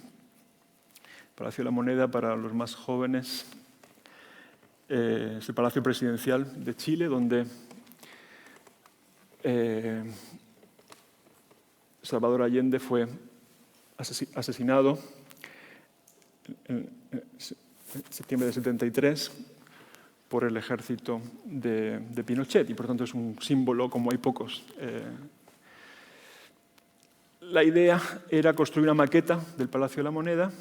Palacio de la Moneda, para los más jóvenes, es el Palacio Presidencial de Chile, donde Salvador Allende fue asesinado en septiembre de 73 por el ejército de Pinochet, y por tanto es un símbolo como hay pocos. La idea era construir una maqueta del Palacio de la Moneda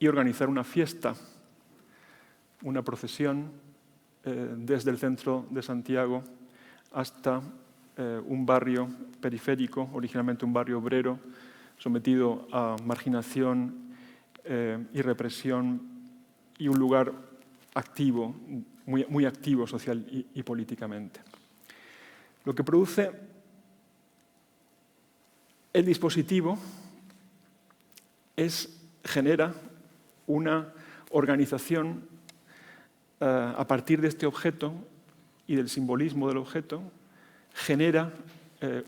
y organizar una fiesta, una procesión desde el centro de Santiago hasta un barrio periférico, originalmente un barrio obrero, sometido a marginación y represión, y un lugar activo, muy activo social y políticamente. Lo que produce el dispositivo genera una organización a partir de este objeto y del simbolismo del objeto, genera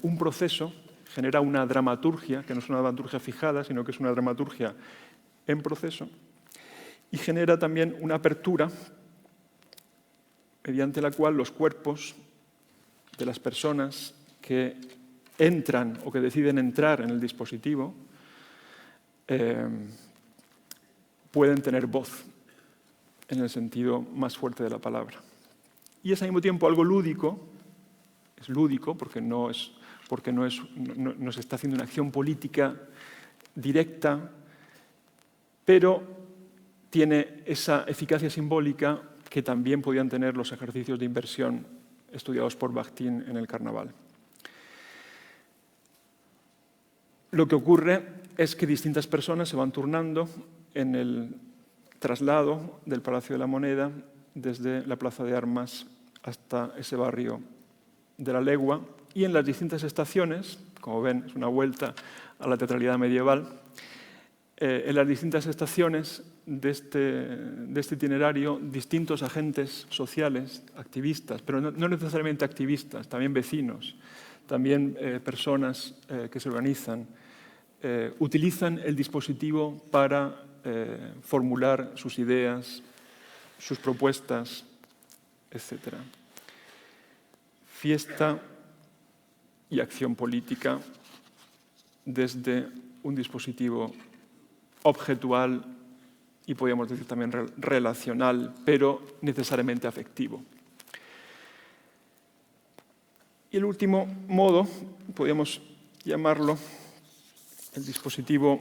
un proceso, genera una dramaturgia, que no es una dramaturgia fijada, sino que es una dramaturgia en proceso, y genera también una apertura mediante la cual los cuerpos de las personas que entran o que deciden entrar en el dispositivo pueden tener voz en el sentido más fuerte de la palabra. Y es al mismo tiempo algo lúdico, es lúdico porque no se está haciendo una acción política directa, pero tiene esa eficacia simbólica que también podían tener los ejercicios de inversión estudiados por Bakhtin en el Carnaval. Lo que ocurre es que distintas personas se van turnando en el traslado del Palacio de la Moneda desde la Plaza de Armas hasta ese barrio de la Legua, y en las distintas estaciones, como ven, es una vuelta a la teatralidad medieval, en las distintas estaciones de este itinerario, distintos agentes sociales, activistas, pero no necesariamente activistas, también vecinos, también personas que se organizan, utilizan el dispositivo para formular sus ideas, sus propuestas, etc. Fiesta y acción política desde un dispositivo objetual y podríamos decir también relacional, pero necesariamente afectivo. Y el último modo, podríamos llamarlo el dispositivo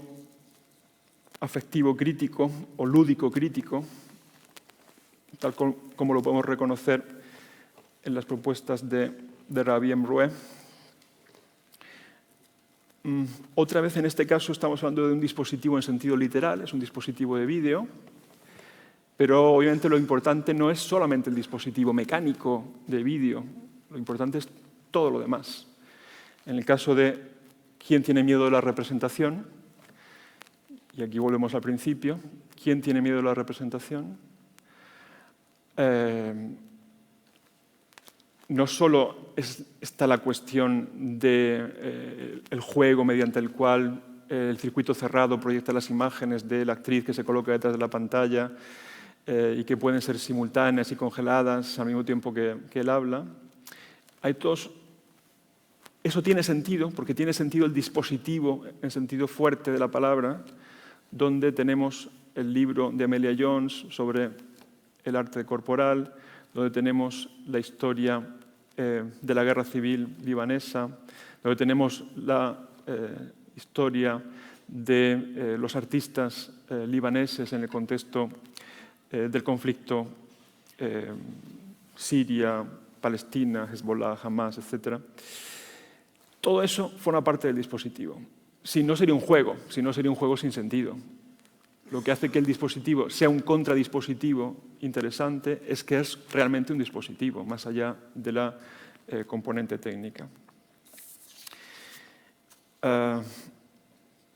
afectivo crítico o lúdico crítico, tal como lo podemos reconocer en las propuestas de Rabie Mroué. Otra vez, en este caso, estamos hablando de un dispositivo en sentido literal, es un dispositivo de vídeo, pero obviamente lo importante no es solamente el dispositivo mecánico de vídeo, lo importante es todo lo demás. En el caso de ¿quién tiene miedo de la representación? Y aquí volvemos al principio. ¿Quién tiene miedo de la representación? No solo está la cuestión del juego mediante el cual el circuito cerrado proyecta las imágenes de la actriz que se coloca detrás de la pantalla y que pueden ser simultáneas y congeladas al mismo tiempo que él habla. Eso tiene sentido, porque tiene sentido el dispositivo en sentido fuerte de la palabra, donde tenemos el libro de Amelia Jones sobre el arte corporal, donde tenemos la historia de la guerra civil libanesa, donde tenemos la historia de los artistas libaneses en el contexto del conflicto Siria, Palestina, Hezbollah, Hamas, etc. Todo eso forma parte del dispositivo. Si no sería un juego sin sentido. Lo que hace que el dispositivo sea un contradispositivo interesante es que es realmente un dispositivo, más allá de la componente técnica.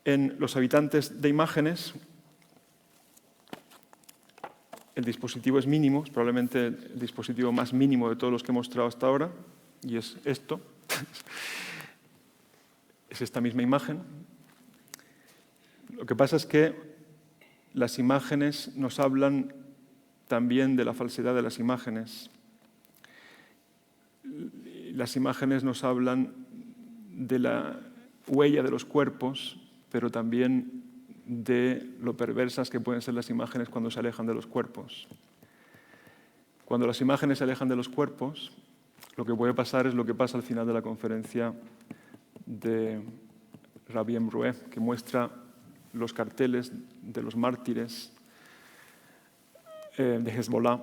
En los habitantes de imágenes, el dispositivo es mínimo, es probablemente el dispositivo más mínimo de todos los que he mostrado hasta ahora, y es esto. Es esta misma imagen. Lo que pasa es que las imágenes nos hablan también de la falsedad de las imágenes. Las imágenes nos hablan de la huella de los cuerpos, pero también de lo perversas que pueden ser las imágenes cuando se alejan de los cuerpos. Cuando las imágenes se alejan de los cuerpos, lo que puede pasar es lo que pasa al final de la conferencia de Rabie Mroué, que muestra los carteles de los mártires de Hezbollah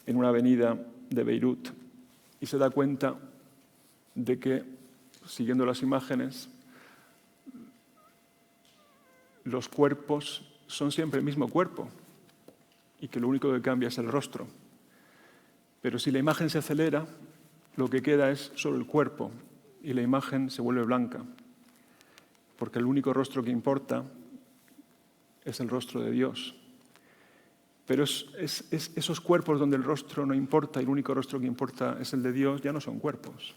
en una avenida de Beirut y se da cuenta de que, siguiendo las imágenes, los cuerpos son siempre el mismo cuerpo y que lo único que cambia es el rostro. Pero si la imagen se acelera, lo que queda es solo el cuerpo y la imagen se vuelve blanca, porque el único rostro que importa es el rostro de Dios. Pero esos cuerpos donde el rostro no importa y el único rostro que importa es el de Dios, ya no son cuerpos.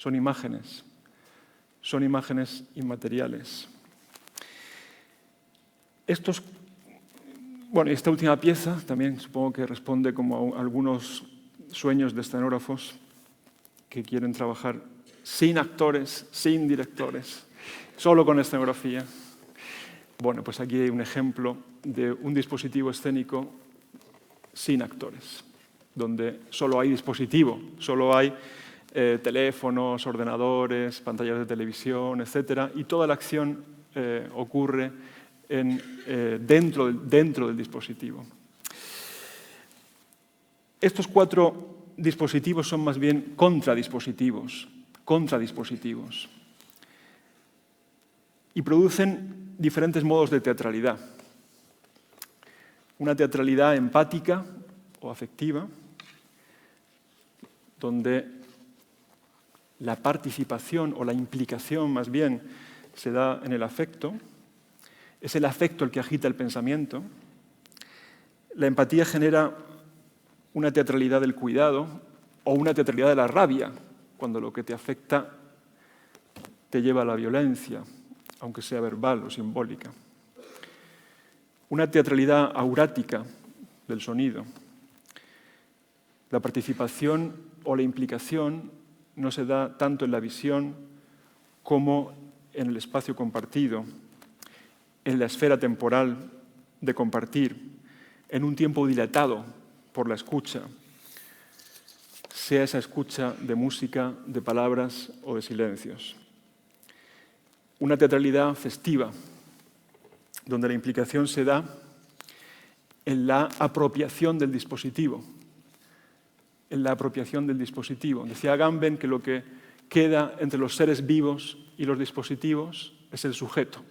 son imágenes inmateriales. Esta última pieza también supongo que responde como a algunos sueños de escenógrafos que quieren trabajar sin actores, sin directores, solo con escenografía. Bueno, pues aquí hay un ejemplo de un dispositivo escénico sin actores, donde solo hay dispositivo, solo hay teléfonos, ordenadores, pantallas de televisión, etc. Y toda la acción ocurre dentro del dispositivo. Estos 4 dispositivos son más bien contradispositivos, y producen diferentes modos de teatralidad. Una teatralidad empática o afectiva, donde la participación o la implicación más bien se da en el afecto. Es el afecto el que agita el pensamiento. La empatía genera una teatralidad del cuidado o una teatralidad de la rabia, cuando lo que te afecta te lleva a la violencia, aunque sea verbal o simbólica. Una teatralidad aurática del sonido. La participación o la implicación no se da tanto en la visión como en el espacio compartido, en la esfera temporal de compartir, en un tiempo dilatado por la escucha, sea esa escucha de música, de palabras o de silencios. Una teatralidad festiva, donde la implicación se da en la apropiación del dispositivo. Decía Agamben que lo que queda entre los seres vivos y los dispositivos es el sujeto.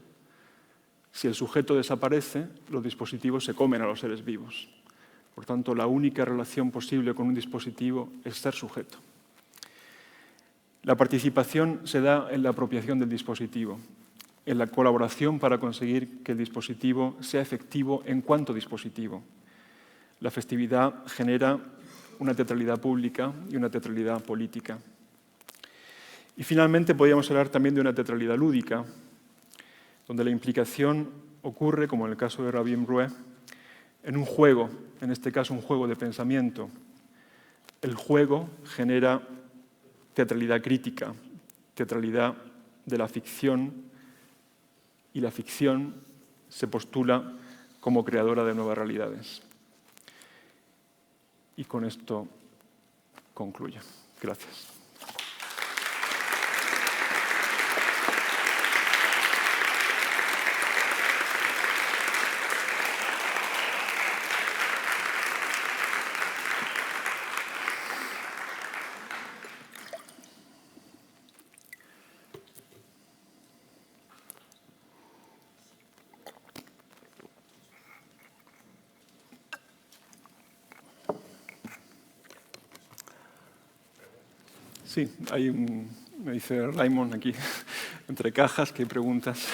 Si el sujeto desaparece, los dispositivos se comen a los seres vivos. Por tanto, la única relación posible con un dispositivo es ser sujeto. La participación se da en la apropiación del dispositivo, en la colaboración para conseguir que el dispositivo sea efectivo en cuanto dispositivo. La festividad genera una teatralidad pública y una teatralidad política. Y finalmente podríamos hablar también de una teatralidad lúdica, donde la implicación ocurre, como en el caso de Rabin Roué, en un juego, en este caso un juego de pensamiento. El juego genera teatralidad crítica, teatralidad de la ficción, y la ficción se postula como creadora de nuevas realidades. Y con esto concluyo. Gracias. Sí, me dice Raymond aquí, entre cajas, que hay preguntas,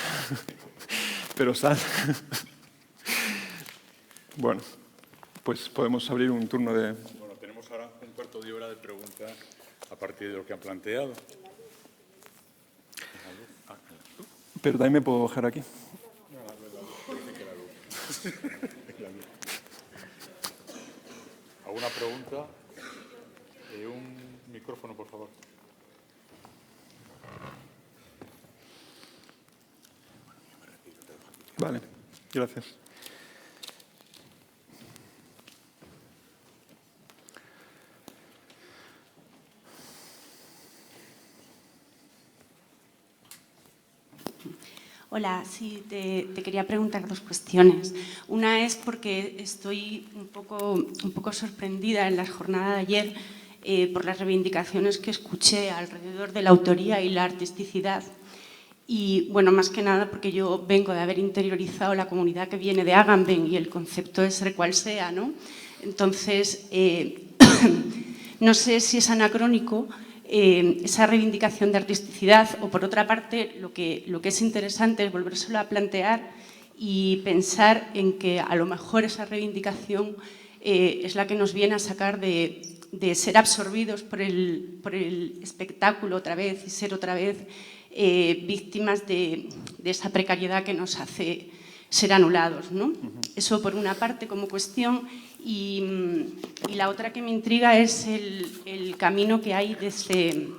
pero sal. Bueno, pues podemos abrir un turno de... Bueno, tenemos ahora un cuarto de hora de preguntas a partir de lo que han planteado. Pero también me puedo bajar aquí. ¿Alguna pregunta? Un micrófono, por favor. Vale, gracias. Hola, sí, te quería preguntar 2 cuestiones. Una es porque estoy un poco sorprendida en la jornada de ayer por las reivindicaciones que escuché alrededor de la autoría y la artisticidad. Y, bueno, más que nada porque yo vengo de haber interiorizado la comunidad que viene de Agamben y el concepto de ser cual sea, ¿no? Entonces, no sé si es anacrónico esa reivindicación de artisticidad o, por otra parte, lo que es interesante es volvérselo a plantear y pensar en que a lo mejor esa reivindicación es la que nos viene a sacar de ser absorbidos por el espectáculo otra vez y ser otra vez víctimas de esa precariedad que nos hace ser anulados, ¿no? Eso por una parte como cuestión, y la otra que me intriga es el camino que hay desde,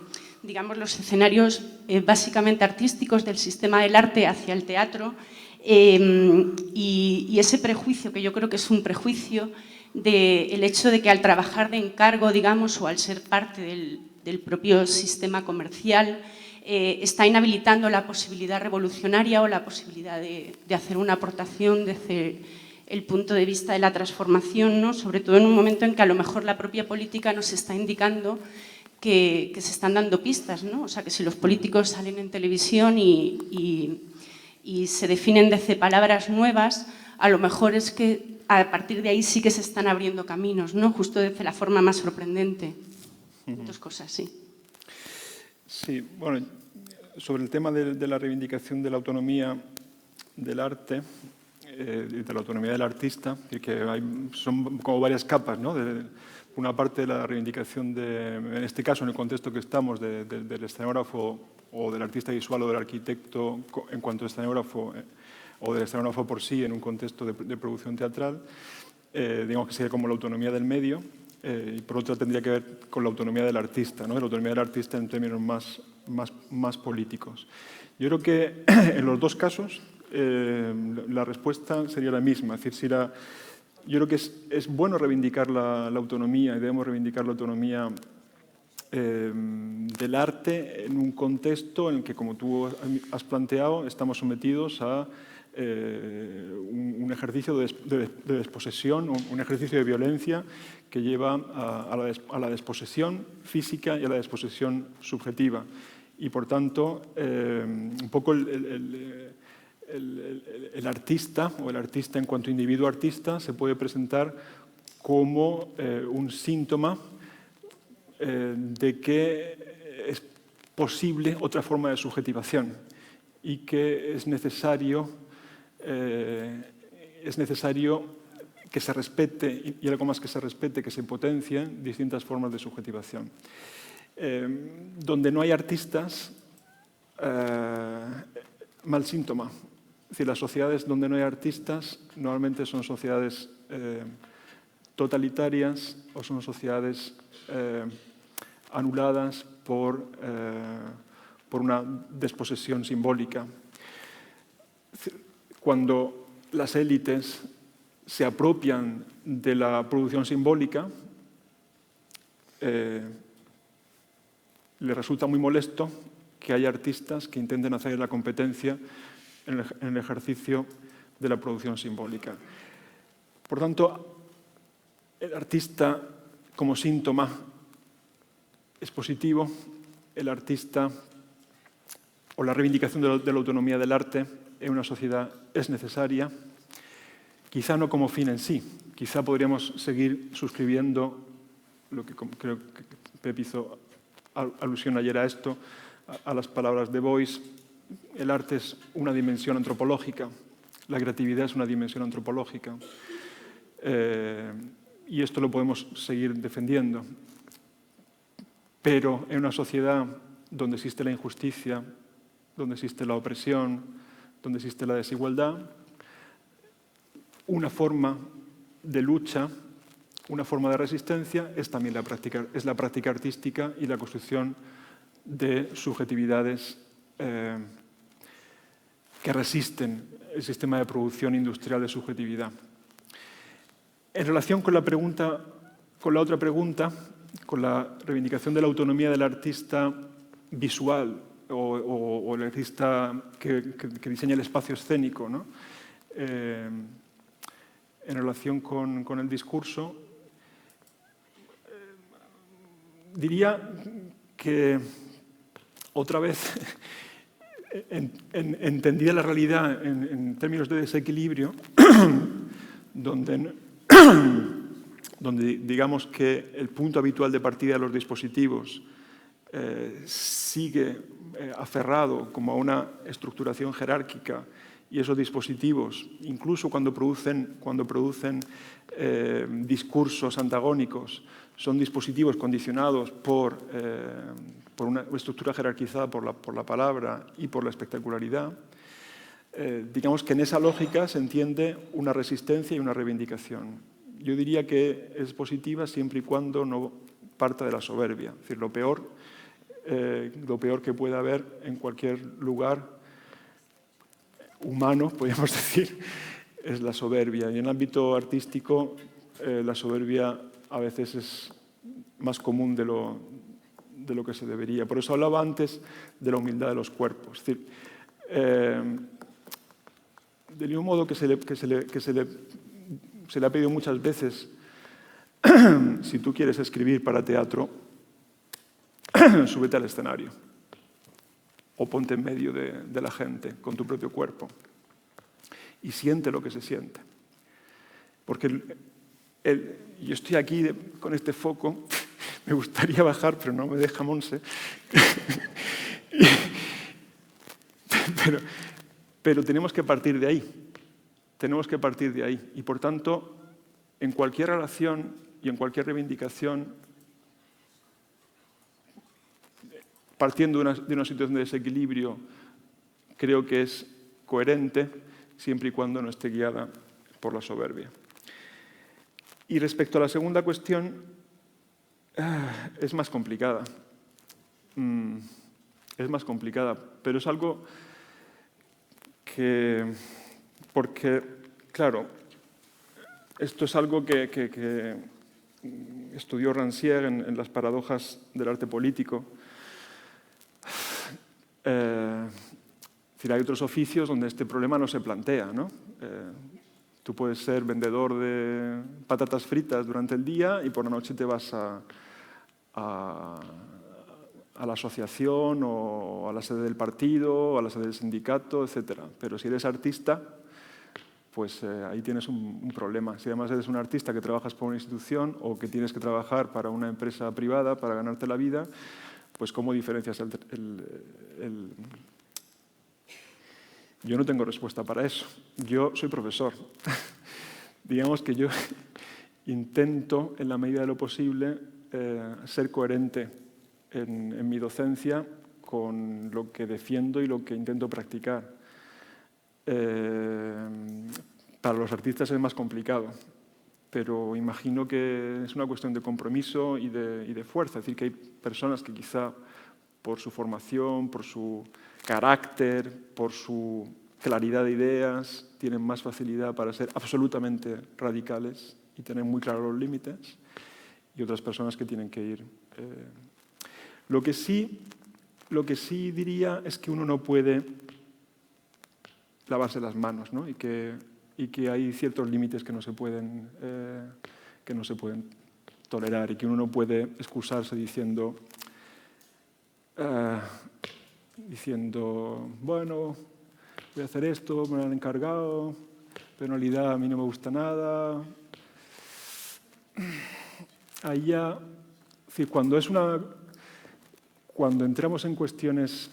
digamos, los escenarios básicamente artísticos del sistema del arte hacia el teatro, y ese prejuicio, que yo creo que es un prejuicio, del hecho de que al trabajar de encargo, digamos, o al ser parte del propio sistema comercial, está inhabilitando la posibilidad revolucionaria o la posibilidad de hacer una aportación desde el punto de vista de la transformación, ¿no? Sobre todo en un momento en que a lo mejor la propia política nos está indicando que se están dando pistas, ¿no? O sea, que si los políticos salen en televisión y se definen desde palabras nuevas, a lo mejor es que a partir de ahí sí que se están abriendo caminos, ¿no? Justo desde la forma más sorprendente. Dos cosas, sí. Sí, bueno, sobre el tema de la reivindicación de la autonomía del arte, de la autonomía del artista, que son como varias capas, ¿no? Una parte de la reivindicación, en este caso, en el contexto que estamos, del escenógrafo o del artista visual o del arquitecto en cuanto a escenógrafo, o del escenógrafo por sí en un contexto de producción teatral, digamos que sería como la autonomía del medio, y por otro tendría que ver con la autonomía del artista, ¿no? La autonomía del artista en términos más políticos. Yo creo que en los dos casos la respuesta sería la misma. Es decir, yo creo que es bueno reivindicar la autonomía, y debemos reivindicar la autonomía del arte en un contexto en el que, como tú has planteado, estamos sometidos a un ejercicio de desposesión, un ejercicio de violencia que lleva a la desposesión física y a la desposesión subjetiva. Y, por tanto, un poco el artista, o el artista en cuanto individuo artista, se puede presentar como un síntoma de que es posible otra forma de subjetivación y que es necesario que se respete, y algo más que se respete, que se potencien distintas formas de subjetivación. Donde no hay artistas, mal síntoma. Es decir, las sociedades donde no hay artistas normalmente son sociedades totalitarias o son sociedades anuladas por una desposesión simbólica. Cuando las élites se apropian de la producción simbólica, les resulta muy molesto que haya artistas que intenten hacer la competencia en el ejercicio de la producción simbólica. Por tanto, el artista como síntoma es positivo, el artista o la reivindicación de la autonomía del arte en una sociedad es necesaria, quizá no como fin en sí, quizá podríamos seguir suscribiendo lo que creo que Pep hizo alusión ayer a esto, a las palabras de Beuys. El arte es una dimensión antropológica, la creatividad es una dimensión antropológica, y esto lo podemos seguir defendiendo. Pero en una sociedad donde existe la injusticia, donde existe la opresión, donde existe la desigualdad, una forma de lucha, una forma de resistencia es también la práctica artística y la construcción de subjetividades que resisten el sistema de producción industrial de subjetividad. En relación con la otra pregunta, con la reivindicación de la autonomía del artista visual o el artista que diseña el espacio escénico, ¿no? En relación con el discurso, diría que otra vez, entendida la realidad en términos de desequilibrio, donde digamos que el punto habitual de partida de los dispositivos sigue aferrado como a una estructuración jerárquica y esos dispositivos, incluso cuando producen discursos antagónicos, son dispositivos condicionados por una estructura jerarquizada por la palabra y por la espectacularidad, digamos que en esa lógica se entiende una resistencia y una reivindicación. Yo diría que es positiva siempre y cuando no parta de la soberbia. Es decir, lo peor que puede haber en cualquier lugar humano, podríamos decir, es la soberbia. Y en el ámbito artístico, la soberbia a veces es más común de lo que se debería. Por eso hablaba antes de la humildad de los cuerpos. Es decir, del mismo modo que se le ha pedido muchas veces, si tú quieres escribir para teatro, súbete al escenario o ponte en medio de la gente con tu propio cuerpo y siente lo que se siente. Porque yo estoy aquí con este foco, me gustaría bajar, pero no me deja Monse. Pero tenemos que partir de ahí. Tenemos que partir de ahí. Y por tanto, en cualquier relación y en cualquier reivindicación, partiendo de una situación de desequilibrio, creo que es coherente siempre y cuando no esté guiada por la soberbia. Y respecto a la segunda cuestión, es más complicada. Es más complicada, pero es algo que... Porque, claro, esto es algo que estudió Rancière en las paradojas del arte político. Hay otros oficios donde este problema no se plantea, ¿no? Tú puedes ser vendedor de patatas fritas durante el día y por la noche te vas a la asociación o a la sede del partido o a la sede del sindicato, etc. Pero si eres artista, pues ahí tienes un problema. Si además eres un artista que trabajas por una institución o que tienes que trabajar para una empresa privada para ganarte la vida, pues ¿cómo diferencias Yo no tengo respuesta para eso. Yo soy profesor. Digamos que yo intento, en la medida de lo posible, ser coherente en mi docencia con lo que defiendo y lo que intento practicar. Para los artistas es más complicado, pero imagino que es una cuestión de compromiso y de fuerza. Es decir, que hay personas que quizá por su formación, por su carácter, por su claridad de ideas, tienen más facilidad para ser absolutamente radicales y tener muy claros los límites, y otras personas que tienen que ir. Lo que sí diría es que uno no puede lavarse las manos, ¿no? y que hay ciertos límites que no se pueden tolerar y que uno no puede excusarse diciendo, bueno, voy a hacer esto, me lo han encargado, pero en realidad a mí no me gusta nada. Allá, es decir, cuando entramos en cuestiones, es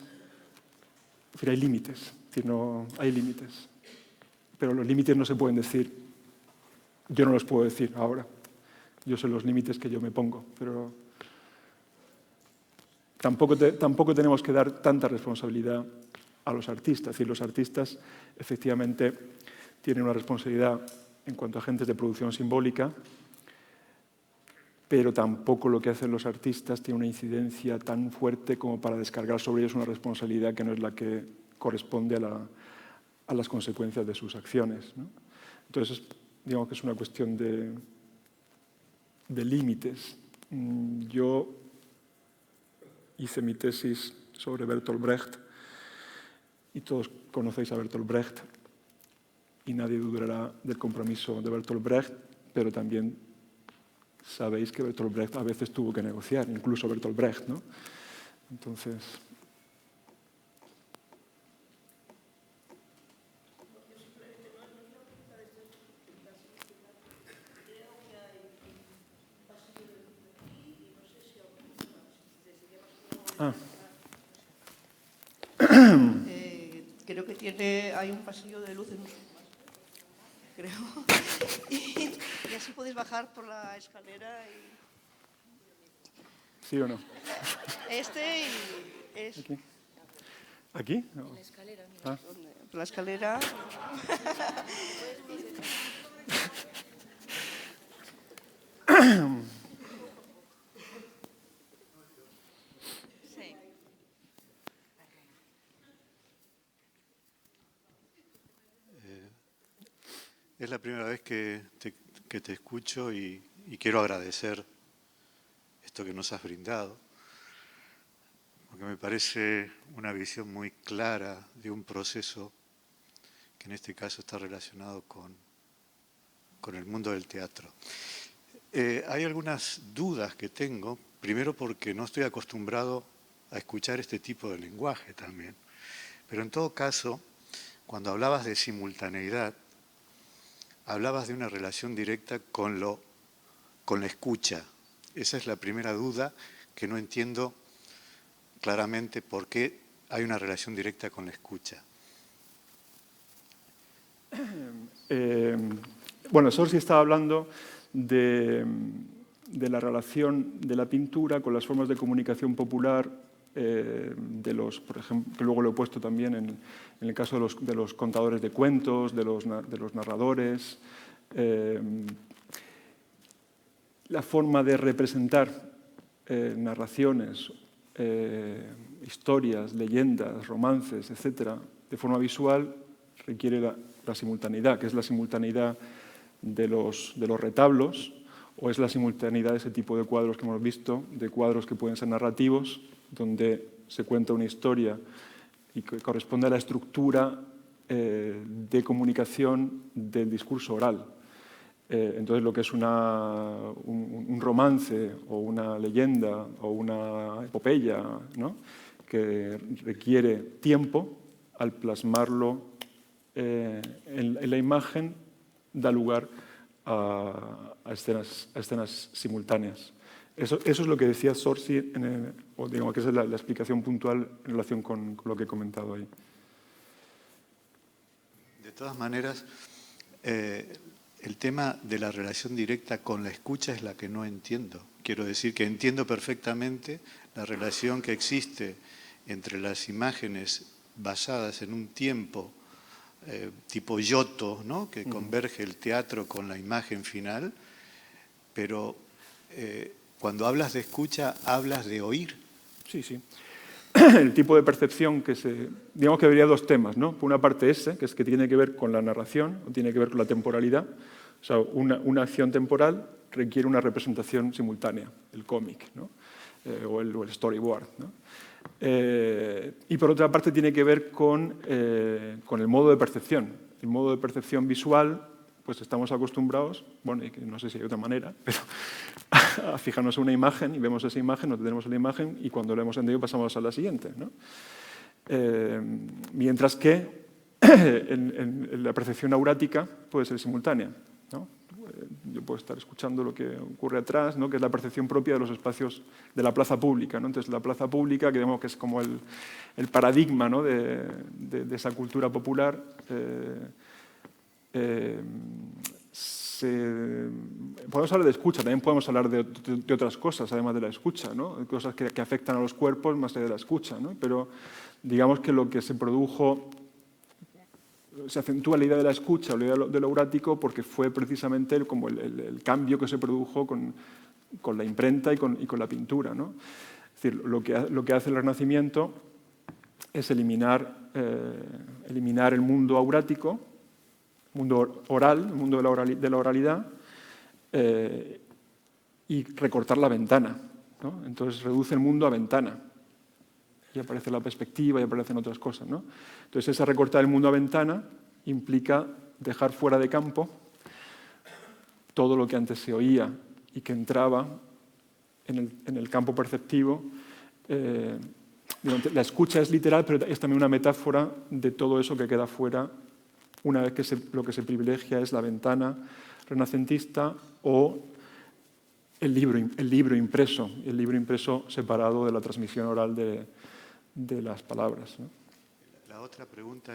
decir, hay límites, es decir, no hay límites, pero los límites no se pueden decir. Yo no los puedo decir ahora. Yo sé los límites que yo me pongo, pero tampoco tenemos que dar tanta responsabilidad a los artistas. Es decir, los artistas efectivamente tienen una responsabilidad en cuanto a agentes de producción simbólica, pero tampoco lo que hacen los artistas tiene una incidencia tan fuerte como para descargar sobre ellos una responsabilidad que no es la que corresponde a las consecuencias de sus acciones, ¿no? Entonces, digamos que es una cuestión de límites. Yo hice mi tesis sobre Bertolt Brecht y todos conocéis a Bertolt Brecht y nadie dudará del compromiso de Bertolt Brecht, pero también sabéis que Bertolt Brecht a veces tuvo que negociar, incluso Bertolt Brecht, ¿no? Entonces... creo que hay un pasillo de luz en un creo. Y así podéis bajar por la escalera. ¿Sí o no? ¿Aquí? ¿Aquí? No. En la escalera, mira. Ah. Por la escalera. Sí. Es la primera vez que te escucho y quiero agradecer esto que nos has brindado, porque me parece una visión muy clara de un proceso que en este caso está relacionado con el mundo del teatro. Hay algunas dudas que tengo, primero porque no estoy acostumbrado a escuchar este tipo de lenguaje también, pero en todo caso, cuando hablabas de simultaneidad, hablabas de una relación directa con la escucha. Esa es la primera duda que no entiendo claramente por qué hay una relación directa con la escucha. Bueno, Sorsi estaba hablando de la relación de la pintura con las formas de comunicación popular, por ejemplo, que luego lo he puesto también en el caso de los contadores de cuentos, de los narradores, la forma de representar narraciones, historias, leyendas, romances, etcétera, de forma visual requiere la simultaneidad, que es la simultaneidad de los retablos, o es la simultaneidad de ese tipo de cuadros que hemos visto, de cuadros que pueden ser narrativos, donde se cuenta una historia y que corresponde a la estructura de comunicación del discurso oral. Entonces, lo que es un romance o una leyenda o una epopeya, ¿no?, que requiere tiempo, al plasmarlo en la imagen, da lugar a escenas simultáneas. Eso es lo que decía Sorsi, o digamos que esa es la explicación puntual en relación con lo que he comentado ahí. De todas maneras, el tema de la relación directa con la escucha es la que no entiendo. Quiero decir que entiendo perfectamente la relación que existe entre las imágenes basadas en un tiempo tipo Giotto, ¿no?, que converge el teatro con la imagen final, pero cuando hablas de escucha, hablas de oír. Sí, sí. El tipo de percepción digamos que habría dos temas, ¿no? Por una parte ese, que es que tiene que ver con la narración, o tiene que ver con la temporalidad. O sea, una acción temporal requiere una representación simultánea, el cómic, ¿no?, o el storyboard, ¿no? Y por otra parte tiene que ver con el modo de percepción. El modo de percepción visual, pues estamos acostumbrados, bueno, y que no sé si hay otra manera, pero a fijarnos en una imagen y vemos esa imagen, nos detenemos en la imagen y cuando lo hemos entendido pasamos a la siguiente, ¿no? Mientras que en la percepción aurática puede ser simultánea, ¿no? Yo puedo estar escuchando lo que ocurre atrás, ¿no?, que es la percepción propia de los espacios de la plaza pública, ¿no? Entonces, la plaza pública, que vemos que es como el paradigma, ¿no?, de esa cultura popular, podemos hablar de escucha, también podemos hablar de otras cosas, además de la escucha, ¿no?, cosas que afectan a los cuerpos más allá de la escucha, ¿no? Pero digamos que lo que se produjo, se acentúa la idea de la escucha o la idea de lo aurático porque fue precisamente como el cambio que se produjo con la imprenta y con la pintura, ¿no? Es decir, lo que hace el Renacimiento es eliminar el mundo aurático, mundo oral, el mundo de la oralidad, y recortar la ventana, ¿no? Entonces reduce el mundo a ventana. Y aparece la perspectiva y aparecen otras cosas, ¿no? Entonces, esa recortada del mundo a ventana implica dejar fuera de campo todo lo que antes se oía y que entraba en el campo perceptivo. La escucha es literal, pero es también una metáfora de todo eso que queda fuera una vez que lo que se privilegia es la ventana renacentista o el libro impreso separado de la transmisión oral de las palabras, ¿no? La otra pregunta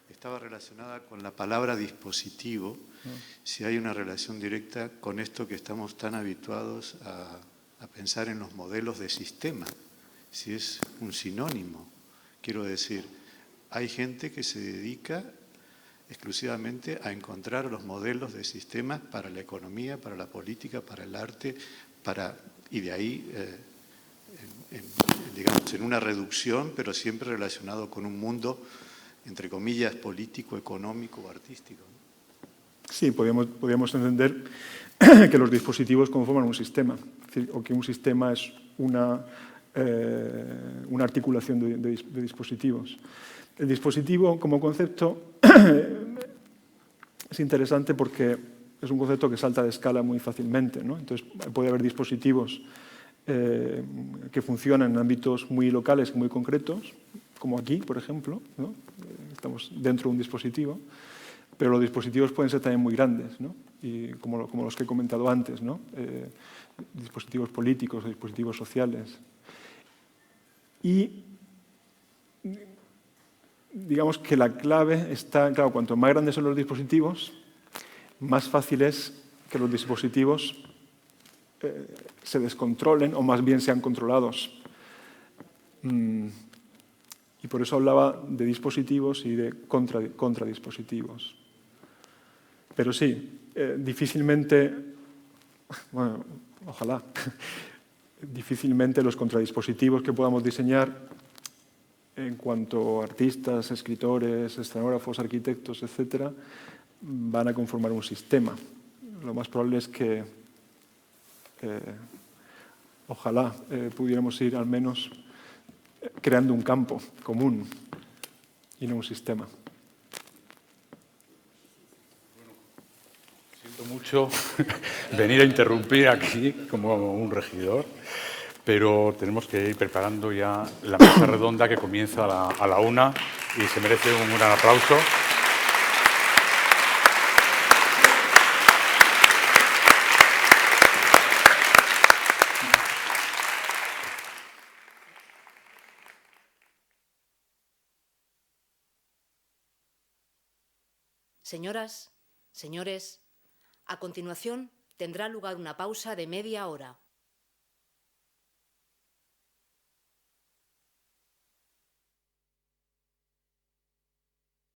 estaba relacionada con la palabra dispositivo, si hay una relación directa con esto que estamos tan habituados a pensar en los modelos de sistema, si es un sinónimo. Quiero decir, hay gente que se dedica exclusivamente a encontrar los modelos de sistemas para la economía, para la política, para el arte, y de ahí, digamos, en una reducción, pero siempre relacionado con un mundo, entre comillas, político, económico o artístico. Sí, podríamos entender que los dispositivos conforman un sistema, es decir, o que un sistema es una articulación de dispositivos. El dispositivo como concepto es interesante porque es un concepto que salta de escala muy fácilmente, ¿no? Entonces puede haber dispositivos que funcionan en ámbitos muy locales y muy concretos, como aquí, por ejemplo, ¿no? Estamos dentro de un dispositivo, pero los dispositivos pueden ser también muy grandes, ¿no? Y como los que he comentado antes, ¿no? Dispositivos políticos, dispositivos sociales. Y digamos que la clave está, claro, cuanto más grandes son los dispositivos, más fácil es que los dispositivos se descontrolen o más bien sean controlados. Y por eso hablaba de dispositivos y de contradispositivos. Pero sí, difícilmente, bueno, ojalá, difícilmente los contradispositivos que podamos diseñar en cuanto a artistas, escritores, escenógrafos, arquitectos, etcétera, van a conformar un sistema. Lo más probable es que, ojalá, pudiéramos ir al menos creando un campo común y no un sistema. Siento mucho venir a interrumpir aquí como un regidor, pero tenemos que ir preparando ya la mesa redonda que comienza a la 1 y se merece un gran aplauso. Señoras, señores, a continuación tendrá lugar una pausa de media hora.